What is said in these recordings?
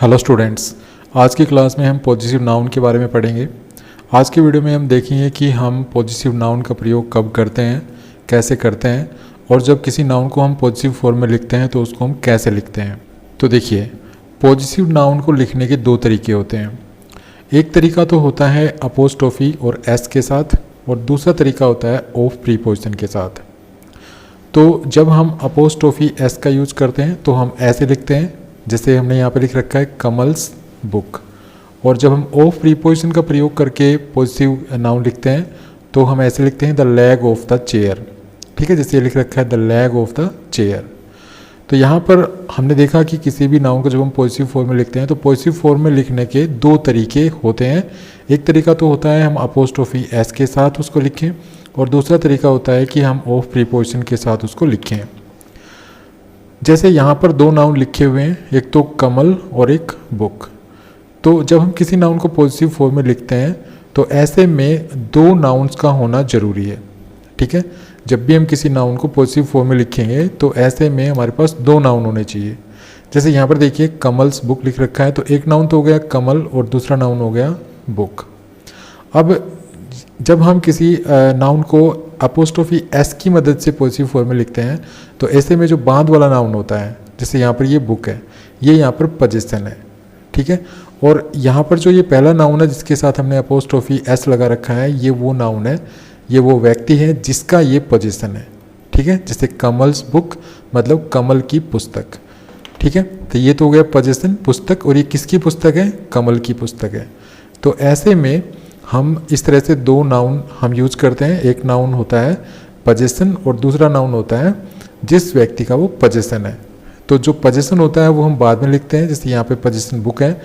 Hello students, आज की class में हम पॉजिटिव नाउन के बारे में पढ़ेंगे। आज के वीडियो में हम देखेंगे कि हम पॉजिटिव नाउन का प्रयोग कब करते हैं, कैसे करते हैं और जब किसी नाउन को हम पॉजिटिव फॉर्म में लिखते हैं तो उसको हम कैसे लिखते हैं। तो देखिए, पॉजिटिव नाउन को लिखने के दो तरीके होते हैं। एक तरीका तो होता है अपोस्ट्रोफी और एस के साथ, और दूसरा तरीका होता है ऑफ प्रीपोजिशन के साथ। तो जब हम अपोस्ट्रोफी एस का यूज करते हैं तो हम ऐसे लिखते हैं, जैसे हमने यहाँ पे लिख रखा है कमल्स बुक। और जब हम ऑफ प्रीपोजिशन का प्रयोग करके पॉजिटिव नाउन लिखते हैं तो हम ऐसे लिखते हैं the leg of the chair. ठीक है, जैसे ये लिख रखा है the leg of the chair. तो यहाँ पर हमने देखा कि किसी भी नाउन को जब हम पॉजिटिव फॉर्म में लिखते हैं तो पॉजिटिव फॉर्म में लिखने के दो तरीके होते हैं। एक तरीका तो होता है हम अपोस्ट्रोफी एस के साथ उसको लिखें, और दूसरा तरीका होता है कि हम ऑफ प्रीपोजिशन के साथ उसको लिखें। जैसे यहाँ पर दो नाउन लिखे हुए हैं, एक तो कमल और एक बुक। तो जब हम किसी नाउन को पॉजिटिव फॉर्म में लिखते हैं तो ऐसे में दो नाउन्स का होना ज़रूरी है। ठीक है, जब भी हम किसी नाउन को पॉजिटिव फॉर्म में लिखेंगे तो ऐसे में हमारे पास दो नाउन होने चाहिए। जैसे यहाँ पर देखिए कमल्स बुक लिख रखा है, तो एक नाउन तो हो गया कमल और दूसरा नाउन हो गया बुक। अब जब हम किसी नाउन को अपोस्ट्रोफी एस की मदद से पॉजिटिव फॉर्म में लिखते हैं तो ऐसे में जो बाद वाला नाउन होता है, जैसे यहाँ पर ये बुक है, ये यहाँ पर पोजीशन है। ठीक है, और यहाँ पर जो ये पहला नाउन है जिसके साथ हमने अपोस्ट्रोफी एस लगा रखा है, ये वो नाउन है, ये वो व्यक्ति है जिसका ये पोजीशन है। ठीक है, जैसे कमल्स बुक मतलब कमल की पुस्तक। ठीक है, तो ये तो हो गया पोजीशन पुस्तक, और ये किसकी पुस्तक है? कमल की पुस्तक है। तो ऐसे में हम इस तरह से दो नाउन हम यूज करते हैं। एक नाउन होता है पोजीशन और दूसरा नाउन होता है जिस व्यक्ति का वो पोजीशन है। तो जो पोजीशन होता है वो हम बाद में लिखते हैं, जैसे यहाँ पे पोजीशन बुक है,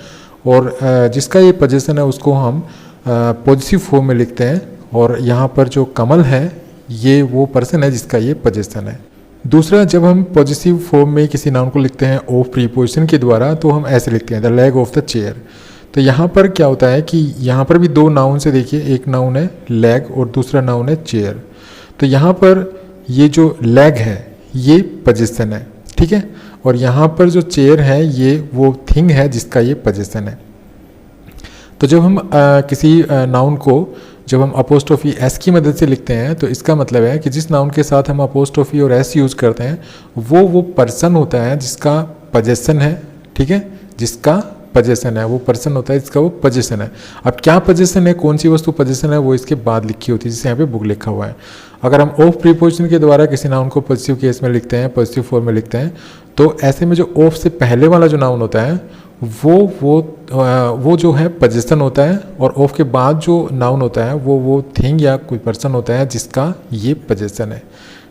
और जिसका ये पोजीशन है उसको हम पॉजिटिव फॉर्म में लिखते हैं। और यहाँ पर जो कमल है ये वो पर्सन है जिसका ये पोजीशन है। दूसरा, जब हम पॉजिटिव फॉर्म में किसी नाउन को लिखते हैं ऑफ प्रीपोजिशन के द्वारा तो हम ऐसे लिखते हैं the leg of the chair. तो यहाँ पर क्या होता है कि यहाँ पर भी दो नाउन से देखिए, एक नाउन है लेग और दूसरा नाउन है चेयर। तो यहाँ पर ये जो लेग है ये पोजीशन है। ठीक है, और यहाँ पर जो चेयर है ये वो थिंग है जिसका ये पोजीशन है। तो जब हम किसी नाउन को जब हम अपोस्ट्रोफी एस की मदद से लिखते हैं तो इसका मतलब है कि जिस नाउन के साथ हम अपोस्ट्रोफी और एस यूज़ करते हैं वो पर्सन होता है जिसका पोजीशन है। ठीक है, जिसका पोजीशन है, वो पर्सन होता है जिसका वो पोजीशन है। अब क्या पोजीशन है, कौन सी वस्तु पोजीशन है, वो इसके बाद लिखी होती है, जिससे यहाँ पे बुक लिखा हुआ है। अगर हम ऑफ प्रीपोजिशन के द्वारा किसी नाउन को पॉजिटिव केस में लिखते हैं, पॉजिटिव फॉर्म में लिखते हैं, तो ऐसे में जो ऑफ से पहले वाला जो नाउन होता है वो जो है पोजीशन होता है, और ऑफ के बाद जो नाउन होता है वो थिंग या कोई पर्सन होता है जिसका ये पोजीशन है।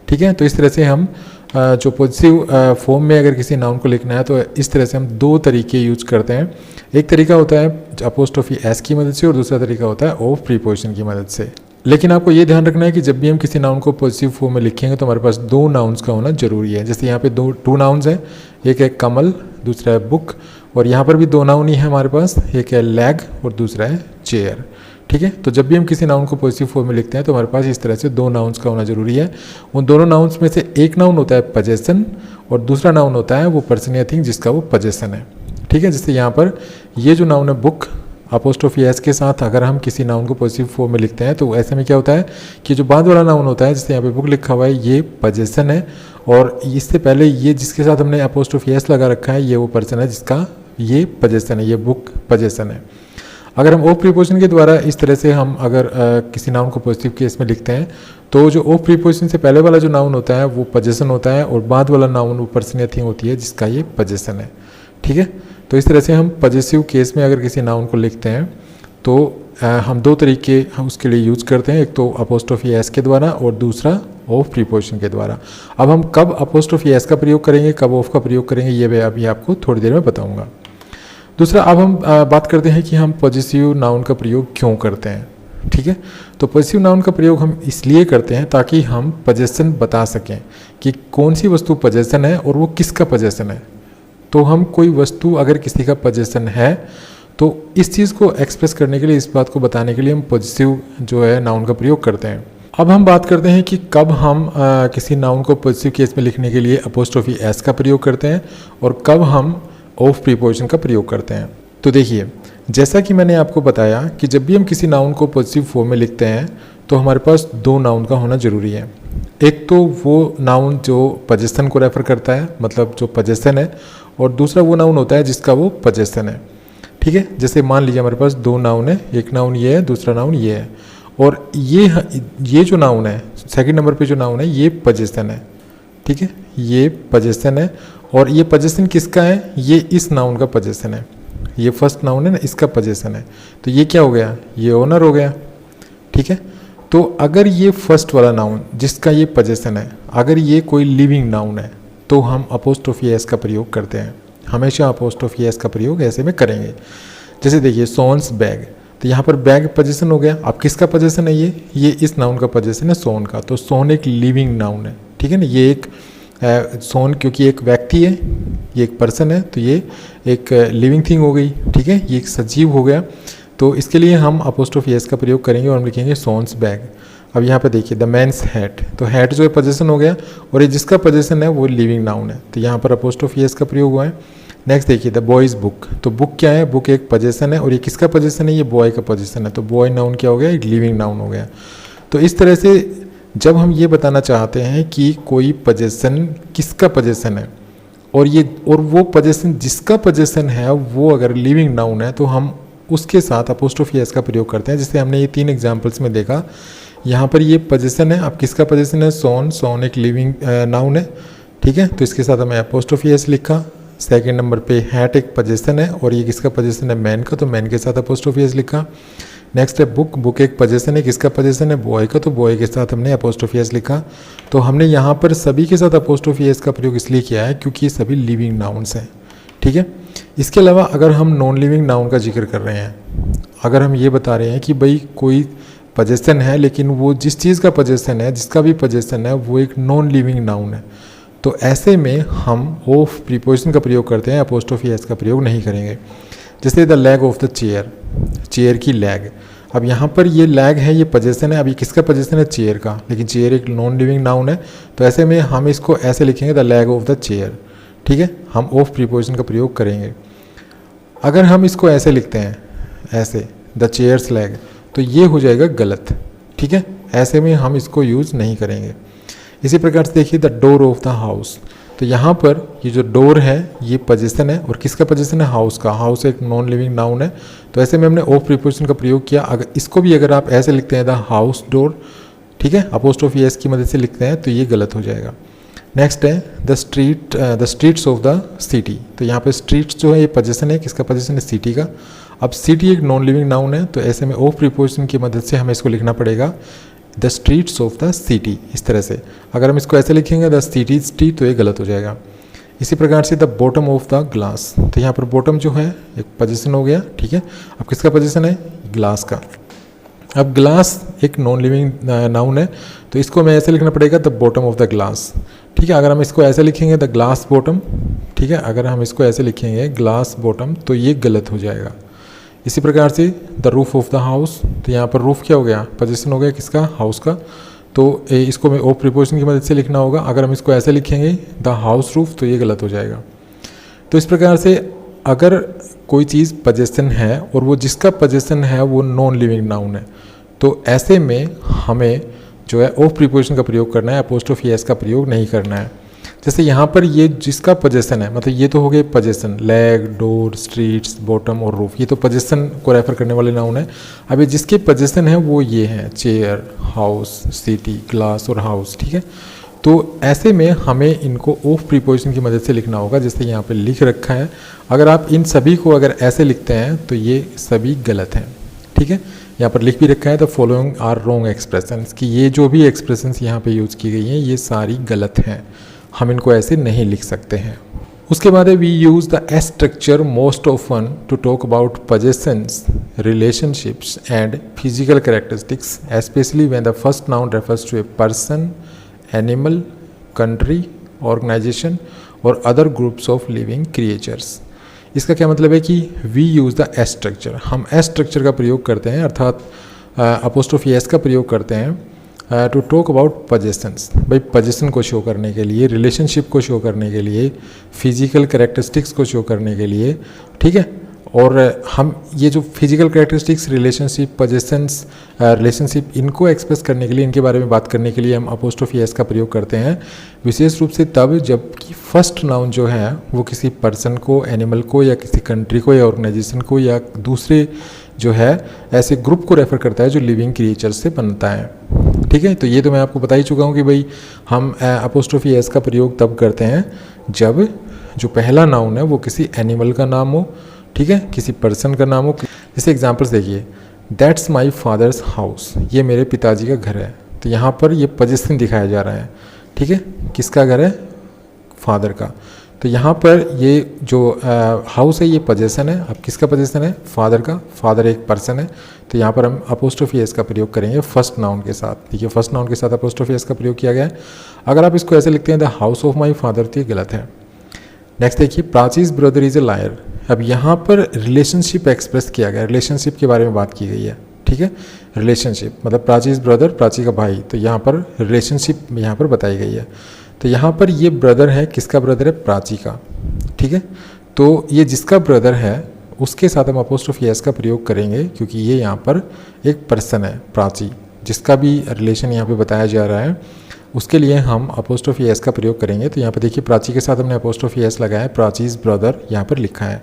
ठीक है, तो इस तरह से हम जो पॉजिटिव फॉर्म में अगर किसी नाउन को लिखना है तो इस तरह से हम दो तरीके यूज करते हैं। एक तरीका होता है अपोस्ट्रोफी एस की मदद से और दूसरा तरीका होता है ऑफ प्रीपोजिशन की मदद से। लेकिन आपको ये ध्यान रखना है कि जब भी हम किसी नाउन को पॉजिटिव फॉर्म में लिखेंगे तो हमारे पास दो नाउन्स का होना जरूरी है। जैसे यहाँ पे टू नाउन्स हैं, एक है कमल, दूसरा है बुक, और यहाँ पर भी दो नाउन ही है हमारे पास, एक है लेग और दूसरा है चेयर। ठीक है, तो जब भी हम किसी नाउन को पॉजिटिव फॉर्म में लिखते हैं तो हमारे पास इस तरह से दो नाउन्स का होना जरूरी है। उन दोनों नाउन्स में से एक नाउन होता है पोजीशन और दूसरा नाउन होता है वो पर्सन या थिंग जिसका वो पोजीशन है। ठीक है, जैसे यहाँ पर ये जो नाउन है बुक, अपोस्ट्रोफी एस के साथ अगर हम किसी नाउन को पॉजिटिव फॉर्म में लिखते हैं तो ऐसे में क्या होता है कि जो बाद वाला नाउन होता है, जैसे यहाँ पे बुक लिखा हुआ है, ये पोजीशन है, और इससे पहले ये जिसके साथ हमने अपोस्ट्रोफी एस लगा रखा है ये वो पर्सन है जिसका ये पोजीशन है, ये बुक पोजीशन है। अगर हम ऑफ प्रीपोजिशन के द्वारा इस तरह से हम अगर किसी नाउन को पॉजिटिव केस में लिखते हैं तो जो ऑफ प्रीपोजिशन से पहले वाला जो नाउन होता है वो पोजीशन होता है, और बाद वाला नाउन वो पर्सन या थिंग होती है जिसका ये पोजीशन है। ठीक है, तो इस तरह से हम पॉजिटिव केस में अगर किसी नाउन को लिखते हैं तो हम दो तरीके हम उसके लिए यूज करते हैं, एक तो अपोस्ट्रोफी एस के द्वारा और दूसरा ऑफ प्रीपोजिशन के द्वारा। अब हम कब अपोस्ट्रोफी एस का प्रयोग करेंगे, कब ऑफ का प्रयोग करेंगे, ये मैं अभी आपको थोड़ी देर में बताऊंगा। दूसरा, अब हम बात करते हैं कि हम पॉजिटिव नाउन का प्रयोग क्यों करते हैं। ठीक है, तो पॉजिटिव नाउन का प्रयोग हम इसलिए करते हैं ताकि हम पोजीशन बता सकें कि कौन सी वस्तु पोजीशन है और वो किसका पोजीशन है। तो हम कोई वस्तु अगर किसी का पोजीशन है तो इस चीज़ को एक्सप्रेस करने के लिए, इस बात को बताने के लिए हम पॉजिटिव जो है नाउन का प्रयोग करते हैं। अब हम बात करते हैं कि कब हम किसी नाउन को पॉजिटिव केस में लिखने के लिए अपोस्ट्रोफी एस का प्रयोग करते हैं और कब हम ऑफ प्रीपोजिशन का प्रयोग करते हैं। तो देखिए, जैसा कि मैंने आपको बताया कि जब भी हम किसी नाउन को पॉजिटिव फॉर्म में लिखते हैं तो हमारे पास दो नाउन का होना ज़रूरी है। एक तो वो नाउन जो पोजेसन को रेफर करता है, मतलब जो पोजेसन है, और दूसरा वो नाउन होता है जिसका वो पोजेसन है। ठीक है, जैसे मान लीजिए हमारे पास दो नाउन है, एक नाउन ये है, दूसरा नाउन ये है, और ये जो नाउन है, सेकंड नंबर पे जो नाउन है, ये पोजेसन है। ठीक है, ये पोजेसन है, और ये पोजेसन किसका है? ये इस नाउन का पोजेसन है। ये फर्स्ट नाउन है ना, इसका पोजेसन है, तो ये क्या हो गया? ये ओनर हो गया। ठीक है, तो अगर ये फर्स्ट वाला नाउन जिसका ये पोजेसन है, अगर ये कोई लिविंग नाउन है तो हम अपोस्ट्रोफी एस का प्रयोग करते हैं। हमेशा अपोस्ट्रोफी एस का प्रयोग ऐसे में करेंगे। जैसे देखिए, सोन्स बैग, तो यहाँ पर बैग पोजेसन हो गया। अब किसका पोजेसन है? ये इस नाउन का पोजेसन है, सोन का। तो सोन एक लिविंग नाउन है। ठीक है ना, ये एक सोन क्योंकि एक व्यक्ति है, ये एक पर्सन है, तो ये एक लिविंग थिंग हो गई। ठीक है, ये एक सजीव हो गया। तो इसके लिए हम अपोस्ट्रोफी एस का प्रयोग करेंगे और हम लिखेंगे सोन्स बैग। अब यहाँ पे देखिए, द मैन्स हैट, तो हैट जो है पोजेसन हो गया, और ये जिसका पोजेसन है वो लिविंग नाउन है, तो यहाँ पर अपोस्ट्रोफी एस का प्रयोग हुआ है। नेक्स्ट देखिए, द बॉयज़ बुक, तो बुक क्या है? बुक एक पोजेसन है, और ये किसका पोजेसन है? ये बॉय का पोजेसन है, तो बॉय नाउन क्या हो गया? एक लिविंग नाउन हो गया। तो इस तरह से जब हम ये बताना चाहते हैं कि कोई पोजेसन किसका पोजेसन है, और वो पोजेसन जिसका पोजेसन है वो अगर लिविंग नाउन है, तो हम उसके साथ अपोस्ट्रोफी एस का प्रयोग करते हैं। जैसे हमने ये 3 एग्जाम्पल्स में देखा, यहाँ पर ये पोजेसन है। अब किसका पोजेसन है? सोन एक लिविंग नाउन है। ठीक है, तो इसके साथ हमें अपोस्ट्रोफी एस लिखा। सेकंड नंबर पे हैट एक पोजेसन है, और ये किसका पोजेसन है? मैन का, तो मैन के साथ अपोस्ट्रोफी एस लिखा। नेक्स्ट है बुक एक पोजेसन है, किसका पोजेसन है? बॉय का, तो बॉय के साथ हमने अपोस्ट्रोफी एस लिखा। तो हमने यहाँ पर सभी के साथ अपोस्ट्रोफी एस का प्रयोग इसलिए किया है क्योंकि ये सभी लिविंग नाउन्स हैं। ठीक है, इसके अलावा अगर हम नॉन लिविंग नाउन का जिक्र कर रहे हैं, अगर हम ये बता रहे हैं कि भाई कोई पोजेसन है, लेकिन वो जिस चीज़ का पोजेसन है, जिसका भी पोजेसन है, वो एक नॉन लिविंग नाउन है, तो ऐसे में हम ऑफ प्रीपोजिशन का प्रयोग करते हैं, अपोस्ट्रोफी एस का प्रयोग नहीं करेंगे। जैसे the leg of the chair, chair की लेग। अब यहाँ पर ये लेग है, ये पोजेसन है। अब ये किसका पोजेसन है? चेयर का, लेकिन चेयर एक नॉन लिविंग नाउन है, तो ऐसे में हम इसको ऐसे लिखेंगे, the leg of the chair. ठीक है, हम ऑफ प्रीपोजिशन का प्रयोग करेंगे। अगर हम इसको ऐसे लिखते हैं, ऐसे द चेयर्स लेग, तो ये हो जाएगा गलत। ठीक है, ऐसे में हम इसको यूज़ नहीं करेंगे। इसी प्रकार से देखिए, the door of the house, तो यहाँ पर ये जो डोर है ये पोजेसन है, और किसका पोजेसन है? हाउस का। हाउस एक नॉन लिविंग नाउन है, तो ऐसे में हमने ऑफ प्रीपोजिशन का प्रयोग किया। अगर इसको भी अगर आप ऐसे लिखते हैं, द हाउस डोर, ठीक है, अपोस्ट्रोफी एस की मदद से लिखते हैं, तो ये गलत हो जाएगा। नेक्स्ट है the streets of the city, तो यहाँ पे स्ट्रीट्स जो है ये पोजेसन है, किसका पोजेसन है? सिटी का। अब सिटी एक नॉन लिविंग नाउन है, तो ऐसे में ऑफ प्रीपोजिशन की मदद से हमें इसको लिखना पड़ेगा, the streets of the city. इस तरह से अगर हम इसको ऐसे लिखेंगे, द सिटी स्ट्रीट, तो ये गलत हो जाएगा। इसी प्रकार से the bottom of the glass, तो यहाँ पर बॉटम जो है एक पोजेसन हो गया। ठीक है, अब किसका पोजेसन है? ग्लास का। अब ग्लास एक नॉन लिविंग नाउन है, तो इसको हमें ऐसे लिखना पड़ेगा, the bottom of the glass. ठीक है, अगर हम इसको ऐसे लिखेंगे, द ग्लास बॉटम, ठीक है, अगर हम इसको ऐसे लिखेंगे ग्लास बॉटम, तो ये गलत हो जाएगा। इसी प्रकार से the roof of the house, तो यहाँ पर रूफ क्या हो गया? पोजेसन हो गया किसका? हाउस का। तो इसको हमें ऑफ प्रीपोजिशन की मदद से लिखना होगा। अगर हम इसको ऐसे लिखेंगे, द हाउस रूफ, तो ये गलत हो जाएगा। तो इस प्रकार से अगर कोई चीज़ पोजेसन है और वो जिसका पोजेसन है वो नॉन लिविंग नाउन है, तो ऐसे में हमें जो है ऑफ प्रीपोजिशन का प्रयोग करना है, अपोस्ट्रोफी एस का प्रयोग नहीं करना है। जैसे यहाँ पर ये जिसका पोजेसन है, मतलब ये तो हो गए possession, leg, door, streets, bottom और रूफ, ये तो पोजेसन को रेफर करने वाले नाउन है। अब ये जिसके पोजेसन है वो ये हैं, चेयर, हाउस, सिटी, ग्लास और हाउस। ठीक है, तो ऐसे में हमें इनको ऑफ प्रीपोजिशन की मदद से लिखना होगा, जैसे यहाँ पे लिख रखा है। अगर आप इन सभी को अगर ऐसे लिखते हैं तो ये सभी गलत हैं। ठीक है, यहाँ पर लिख भी रखा है, the following are wrong expressions, कि ये जो भी एक्सप्रेशंस यहाँ पे यूज़ की गई हैं ये सारी गलत हैं, हम इनको ऐसे नहीं लिख सकते हैं। उसके बाद है we use the S structure most often to talk about possessions, relationships and physical characteristics, especially when the first noun refers to a person, animal, country, organization और other groups of living creatures. इसका क्या मतलब है कि we use the S structure, हम S structure का प्रयोग करते हैं, अर्थात अपोस्ट्रोफी एस का प्रयोग करते हैं टू टॉक अबाउट पोजेशंस। भाई पोजेशन को शो करने के लिए, रिलेशनशिप को शो करने के लिए, फिजिकल कैरेक्टरिस्टिक्स को शो करने के लिए, ठीक है। और हम ये जो physical characteristics, relationship, possessions, relationship, इनको एक्सप्रेस करने के लिए, इनके बारे में बात करने के लिए हम अपोस्ट्रोफी एस का प्रयोग करते हैं, विशेष रूप से तब जबकि फर्स्ट नाउन जो है वो किसी पर्सन को, एनिमल को, या किसी कंट्री को, या ऑर्गेनाइजेशन को, या दूसरे जो है ऐसे ग्रुप को रेफर करता है जो लिविंग क्रिएचर्स से बनता है, ठीक है। तो ये तो मैं आपको बता ही चुका हूँ कि भाई हम अपोस्ट्रोफी एस का प्रयोग तब करते हैं जब जो पहला नाउन है वो किसी एनिमल का नाम हो, ठीक है, किसी पर्सन का नाम हो। जैसे एग्जांपल्स देखिए, दैट्स माय फादर्स हाउस, ये मेरे पिताजी का घर है। तो यहाँ पर ये पोजीशन दिखाया जा रहा है, ठीक है, किसका घर है, फादर का। तो यहाँ पर ये जो हाउस है ये पोजीशन है। अब किसका पोजीशन है, फादर का। फादर एक पर्सन है, तो यहाँ पर हम अपोस्ट्रोफी एस का प्रयोग करेंगे फर्स्ट नाउन के साथ। देखिए फर्स्ट नाउन के साथ अपोस्ट्रोफी एस का प्रयोग किया गया है। अगर आप इसको ऐसे लिखते हैं the house of my father, तो ये गलत है। नेक्स्ट देखिए, प्राचीज ब्रदर इज ए लायर। अब यहाँ पर रिलेशनशिप एक्सप्रेस किया गया, रिलेशनशिप के बारे में बात की गई है, ठीक है। रिलेशनशिप मतलब प्राचीज ब्रदर, प्राची का भाई, तो यहाँ पर रिलेशनशिप यहाँ पर बताई गई है। तो यहाँ पर ये ब्रदर है, किसका ब्रदर है, प्राची का, ठीक है। तो ये जिसका ब्रदर है उसके साथ हम अपोस्ट्रोफी एस का प्रयोग करेंगे, क्योंकि ये यहाँ पर एक पर्सन है, प्राची, जिसका भी रिलेशन यहाँ पे बताया जा रहा है, उसके लिए हम अपोस्ट्रोफी एस का प्रयोग करेंगे। तो यहाँ पर देखिए प्राची के साथ हमने अपोस्ट्रोफी एस लगाया है, प्राचीज ब्रदर यहाँ पर लिखा है।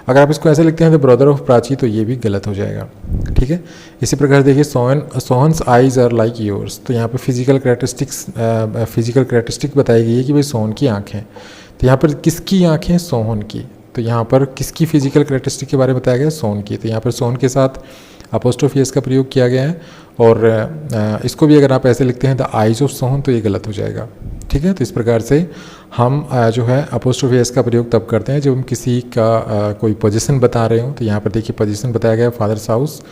अगर आप इसको ऐसे लिखते हैं तो ब्रदर ऑफ प्राची, तो ये भी गलत हो जाएगा, ठीक है। इसी प्रकार देखिए, Sohan's eyes are like yours. तो यहाँ पर फिजिकल कैरेक्टरिस्टिक बताई गई है कि भाई सोहन की आँखें। तो यहाँ पर किसकी आँखें, सोहन की। तो यहाँ पर किसकी फिजिकल कैरेक्टरिस्टिक के बारे में बताया गया है, सोहन की। तो यहाँ पर सोहन के साथ अपोस्ट्रोफी एस का प्रयोग किया गया है। और इसको भी अगर आप ऐसे लिखते हैं द आइज ऑफ सोहन, तो ये गलत हो जाएगा, ठीक है। तो इस प्रकार से हम जो है अपोस्ट्रोफी एस का प्रयोग तब करते हैं जब हम किसी का कोई पोजीशन बता रहे हो। तो यहाँ पर देखिए पोजीशन बताया गया है फादर्स हाउस,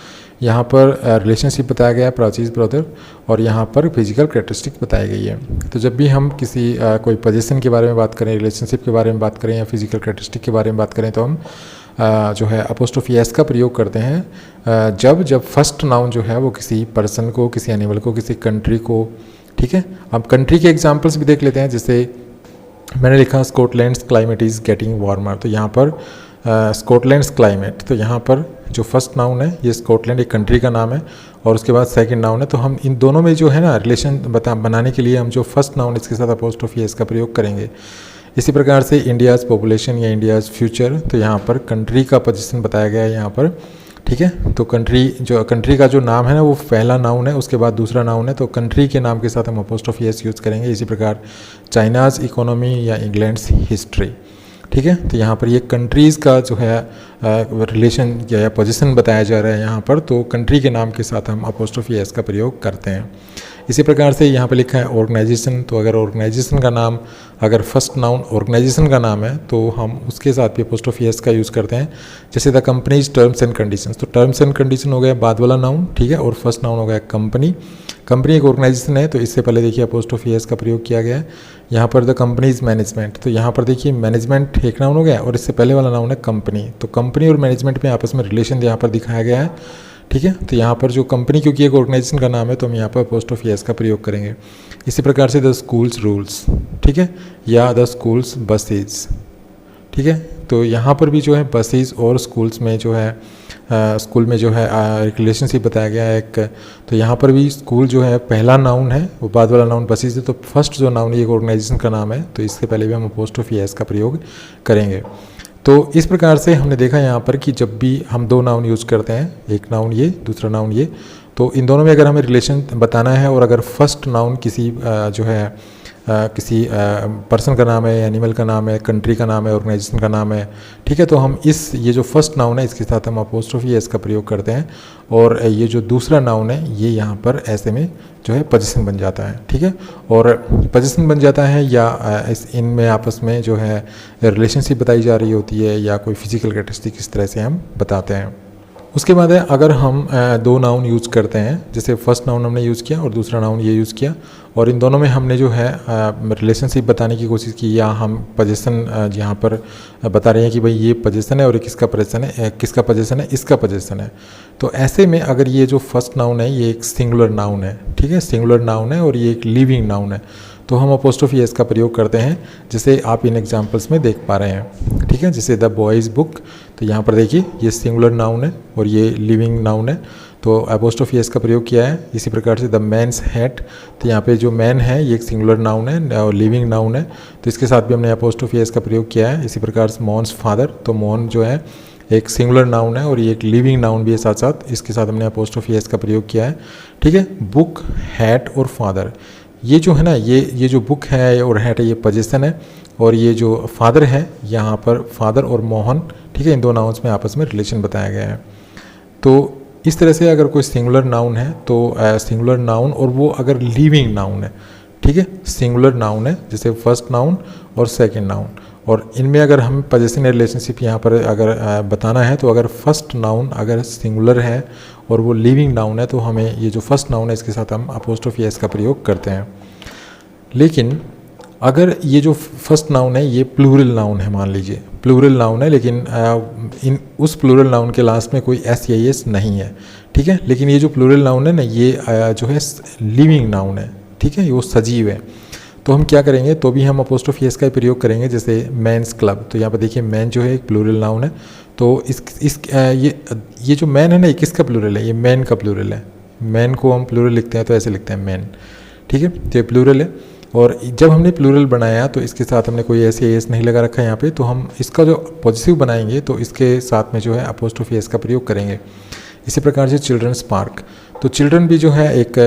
यहाँ पर रिलेशनशिप बताया गया है प्राचीज ब्रदर, और यहाँ पर फिजिकल कैरेक्टरिस्टिक बताई गई है। तो जब भी हम किसी कोई पोजीशन के बारे में बात करें, रिलेशनशिप के बारे में बात करें, या फिजिकल कैरेक्टरिस्टिक के बारे में बात करें, तो हम जो है अपोस्ट्रोफी एस का प्रयोग करते हैं जब फर्स्ट नाउन जो है वो किसी पर्सन को, किसी एनिमल को, किसी कंट्री को, ठीक है। अब कंट्री के एग्जांपल्स भी देख लेते हैं। जैसे मैंने लिखा स्कॉटलैंड्स क्लाइमेट इज़ गेटिंग वार्मर। तो यहाँ पर स्कॉटलैंड्स क्लाइमेट, तो यहाँ पर जो फर्स्ट नाउन है ये स्कॉटलैंड एक कंट्री का नाम है, और उसके बाद सेकंड नाउन है। तो हम इन दोनों में जो है ना रिलेशन बनाने के लिए हम जो फर्स्ट नाउन इसके साथ अपोस्ट्रोफी एस का प्रयोग करेंगे। इसी प्रकार से इंडियाज़ पॉपुलेशन या इंडियाज़ फ्यूचर, तो यहाँ पर कंट्री का पोजीशन बताया गया है यहाँ पर, ठीक है। तो कंट्री का जो नाम है ना वो पहला नाउन है, उसके बाद दूसरा नाउन है, तो कंट्री के नाम के साथ हम अपोस्ट्रोफी एस यूज़ करेंगे। इसी प्रकार चाइनाज़ इकोनॉमी या इंग्लैंड्स हिस्ट्री, ठीक है। तो यहाँ पर ये कंट्रीज़ का जो है रिलेशन या पोजीशन बताया जा रहा है यहाँ पर, तो कंट्री के नाम के साथ हम अपोस्ट्रोफी एस का प्रयोग करते हैं। इसी प्रकार से यहाँ पे लिखा है ऑर्गेनाइजेशन। तो अगर ऑर्गेनाइजेशन का नाम, अगर फर्स्ट नाउन ऑर्गेनाइजेशन का नाम है, तो हम उसके साथ भी अपोस्ट्रोफी एस का यूज़ करते हैं। जैसे the companies terms and conditions, तो टर्म्स एंड कंडीशन हो गया बाद वाला नाउन, ठीक है, और फर्स्ट नाउन हो गया कंपनी। कंपनी एक ऑर्गेनाइजेशन है, तो इससे पहले देखिए अपोस्ट्रोफी एस का प्रयोग किया गया है। यहाँ पर द कंपनीज मैनेजमेंट, तो यहाँ पर देखिए मैनेजमेंट एक नाउन हो गया, और इससे पहले वाला नाउन है कंपनी। तो कंपनी और मैनेजमेंट में आपस में रिलेशन यहाँ पर दिखाया गया है, ठीक है। तो यहाँ पर जो कंपनी, क्योंकि एक ऑर्गेनाइजेशन का नाम है, तो हम यहाँ पर अपोस्ट्रोफी एस का प्रयोग करेंगे। इसी प्रकार से द स्कूल्स रूल्स, ठीक है, या द स्कूल्स बसेज, ठीक है। तो यहाँ पर भी जो है बसेज और स्कूल्स में जो है स्कूल में जो है एक रिलेशनशिप बताया गया है एक। तो यहाँ पर भी स्कूल जो है पहला नाउन है, वो बाद वाला नाउन बसेज है। तो फर्स्ट जो नाउन है एक ऑर्गेनाइजेशन का नाम है, तो इससे पहले भी हम अपोस्ट्रोफी एस का प्रयोग करेंगे। तो इस प्रकार से हमने देखा यहाँ पर कि जब भी हम दो नाउन यूज़ करते हैं, एक नाउन ये, दूसरा नाउन ये, तो इन दोनों में अगर हमें रिलेशन बताना है, और अगर फर्स्ट नाउन किसी जो है किसी पर्सन का नाम है, एनिमल का नाम है, कंट्री का नाम है, ऑर्गेनाइजेशन का नाम है, ठीक है, तो हम ये जो फर्स्ट नाउन है इसके साथ हम अपोस्ट्रोफी एस का प्रयोग करते हैं, और ये जो दूसरा नाउन है ये यहाँ पर ऐसे में जो है पोजीशन बन जाता है, ठीक है। और पोजीशन बन जाता है या इनमें आपस में जो है रिलेशनशिप बताई जा रही होती है, या कोई फिजिकल कैरेक्टरिस्टिक इस तरह से हम बताते हैं। उसके बाद है अगर हम दो नाउन यूज़ करते हैं, जैसे फर्स्ट नाउन हमने यूज़ किया और दूसरा नाउन ये यूज़ किया, और इन दोनों में हमने जो है रिलेशनशिप बताने की कोशिश की, या हम पोजीशन यहाँ पर बता रहे हैं कि भाई ये पोजीशन है और ये किसका पोजीशन है, किसका पोजीशन है, इसका पोजीशन है। तो ऐसे में अगर ये जो फर्स्ट नाउन है ये एक सिंगुलर नाउन है, ठीक है, सिंगुलर नाउन है और ये एक लिविंग नाउन है, तो हम अपोस्ट्रोफी एस का प्रयोग करते हैं, जैसे आप इन एग्जांपल्स में देख पा रहे हैं, ठीक है। जैसे द बॉयज़ बुक, तो यहाँ पर देखिए ये सिंगुलर नाउन है और ये लिविंग नाउन है, तो अपोस्ट्रोफी एस का प्रयोग किया है। इसी प्रकार से द मैन्स हैट, तो यहाँ पे जो मैन है ये एक सिंगुलर नाउन है और लिविंग नाउन है, तो इसके साथ भी हमने अपोस्ट्रोफी एस का प्रयोग किया है। इसी प्रकार से मॉन्स फादर, तो मॉन जो है एक सिंगुलर नाउन है और ये एक लिविंग नाउन भी है साथ साथ, इसके साथ हमने अपोस्ट्रोफी एस का प्रयोग किया है, ठीक है। बुक, हैट और फादर, ये जो है ना, ये जो बुक है और हैट है ये पोजीशन है, और ये जो फादर है यहाँ पर फादर और मोहन, ठीक है, इन दो नाउन्स में आपस में रिलेशन बताया गया है। तो इस तरह से अगर कोई सिंगुलर नाउन है तो सिंगुलर नाउन और वो अगर लिविंग नाउन है, ठीक है, सिंगुलर नाउन है जैसे फर्स्ट नाउन और सेकंड नाउन, और इनमें अगर हम पोजीशन रिलेशनशिप यहाँ पर अगर बताना है, तो अगर फर्स्ट नाउन अगर सिंगुलर है और वो लिविंग नाउन है, तो हमें ये जो फर्स्ट नाउन है इसके साथ हम अपोस्ट्रोफी एस का प्रयोग करते हैं। लेकिन अगर ये जो फर्स्ट नाउन है ये प्लूरल नाउन है, मान लीजिए प्लूरल नाउन है, लेकिन इन उस प्लूरल नाउन के लास्ट में कोई एस या एस नहीं है, ठीक है, लेकिन ये जो प्लूरल नाउन है ना ये जो है लिविंग नाउन है, ठीक है, ये वो सजीव है, तो हम क्या करेंगे, तो भी हम अपोस्ट्रोफी एस का प्रयोग करेंगे। जैसे मैन्स क्लब, तो यहाँ पर देखिए मैन जो है एक प्लूरल नाउन है, तो ये जो मैन है ना ये किसका प्लूरल है, ये मैन का प्लूरल है। मैन को हम प्लूरल लिखते हैं तो ऐसे लिखते हैं मैन, ठीक है, तो ये प्लूरल है। और जब हमने प्लूरल बनाया तो इसके साथ हमने कोई ऐसे एस नहीं लगा रखा है यहाँ पे, तो हम इसका जो पॉजिटिव बनाएंगे तो इसके साथ में जो है अपोस्ट्रोफी एस का प्रयोग करेंगे। इसी प्रकार से चिल्ड्रंस पार्क, तो चिल्ड्रन भी जो है एक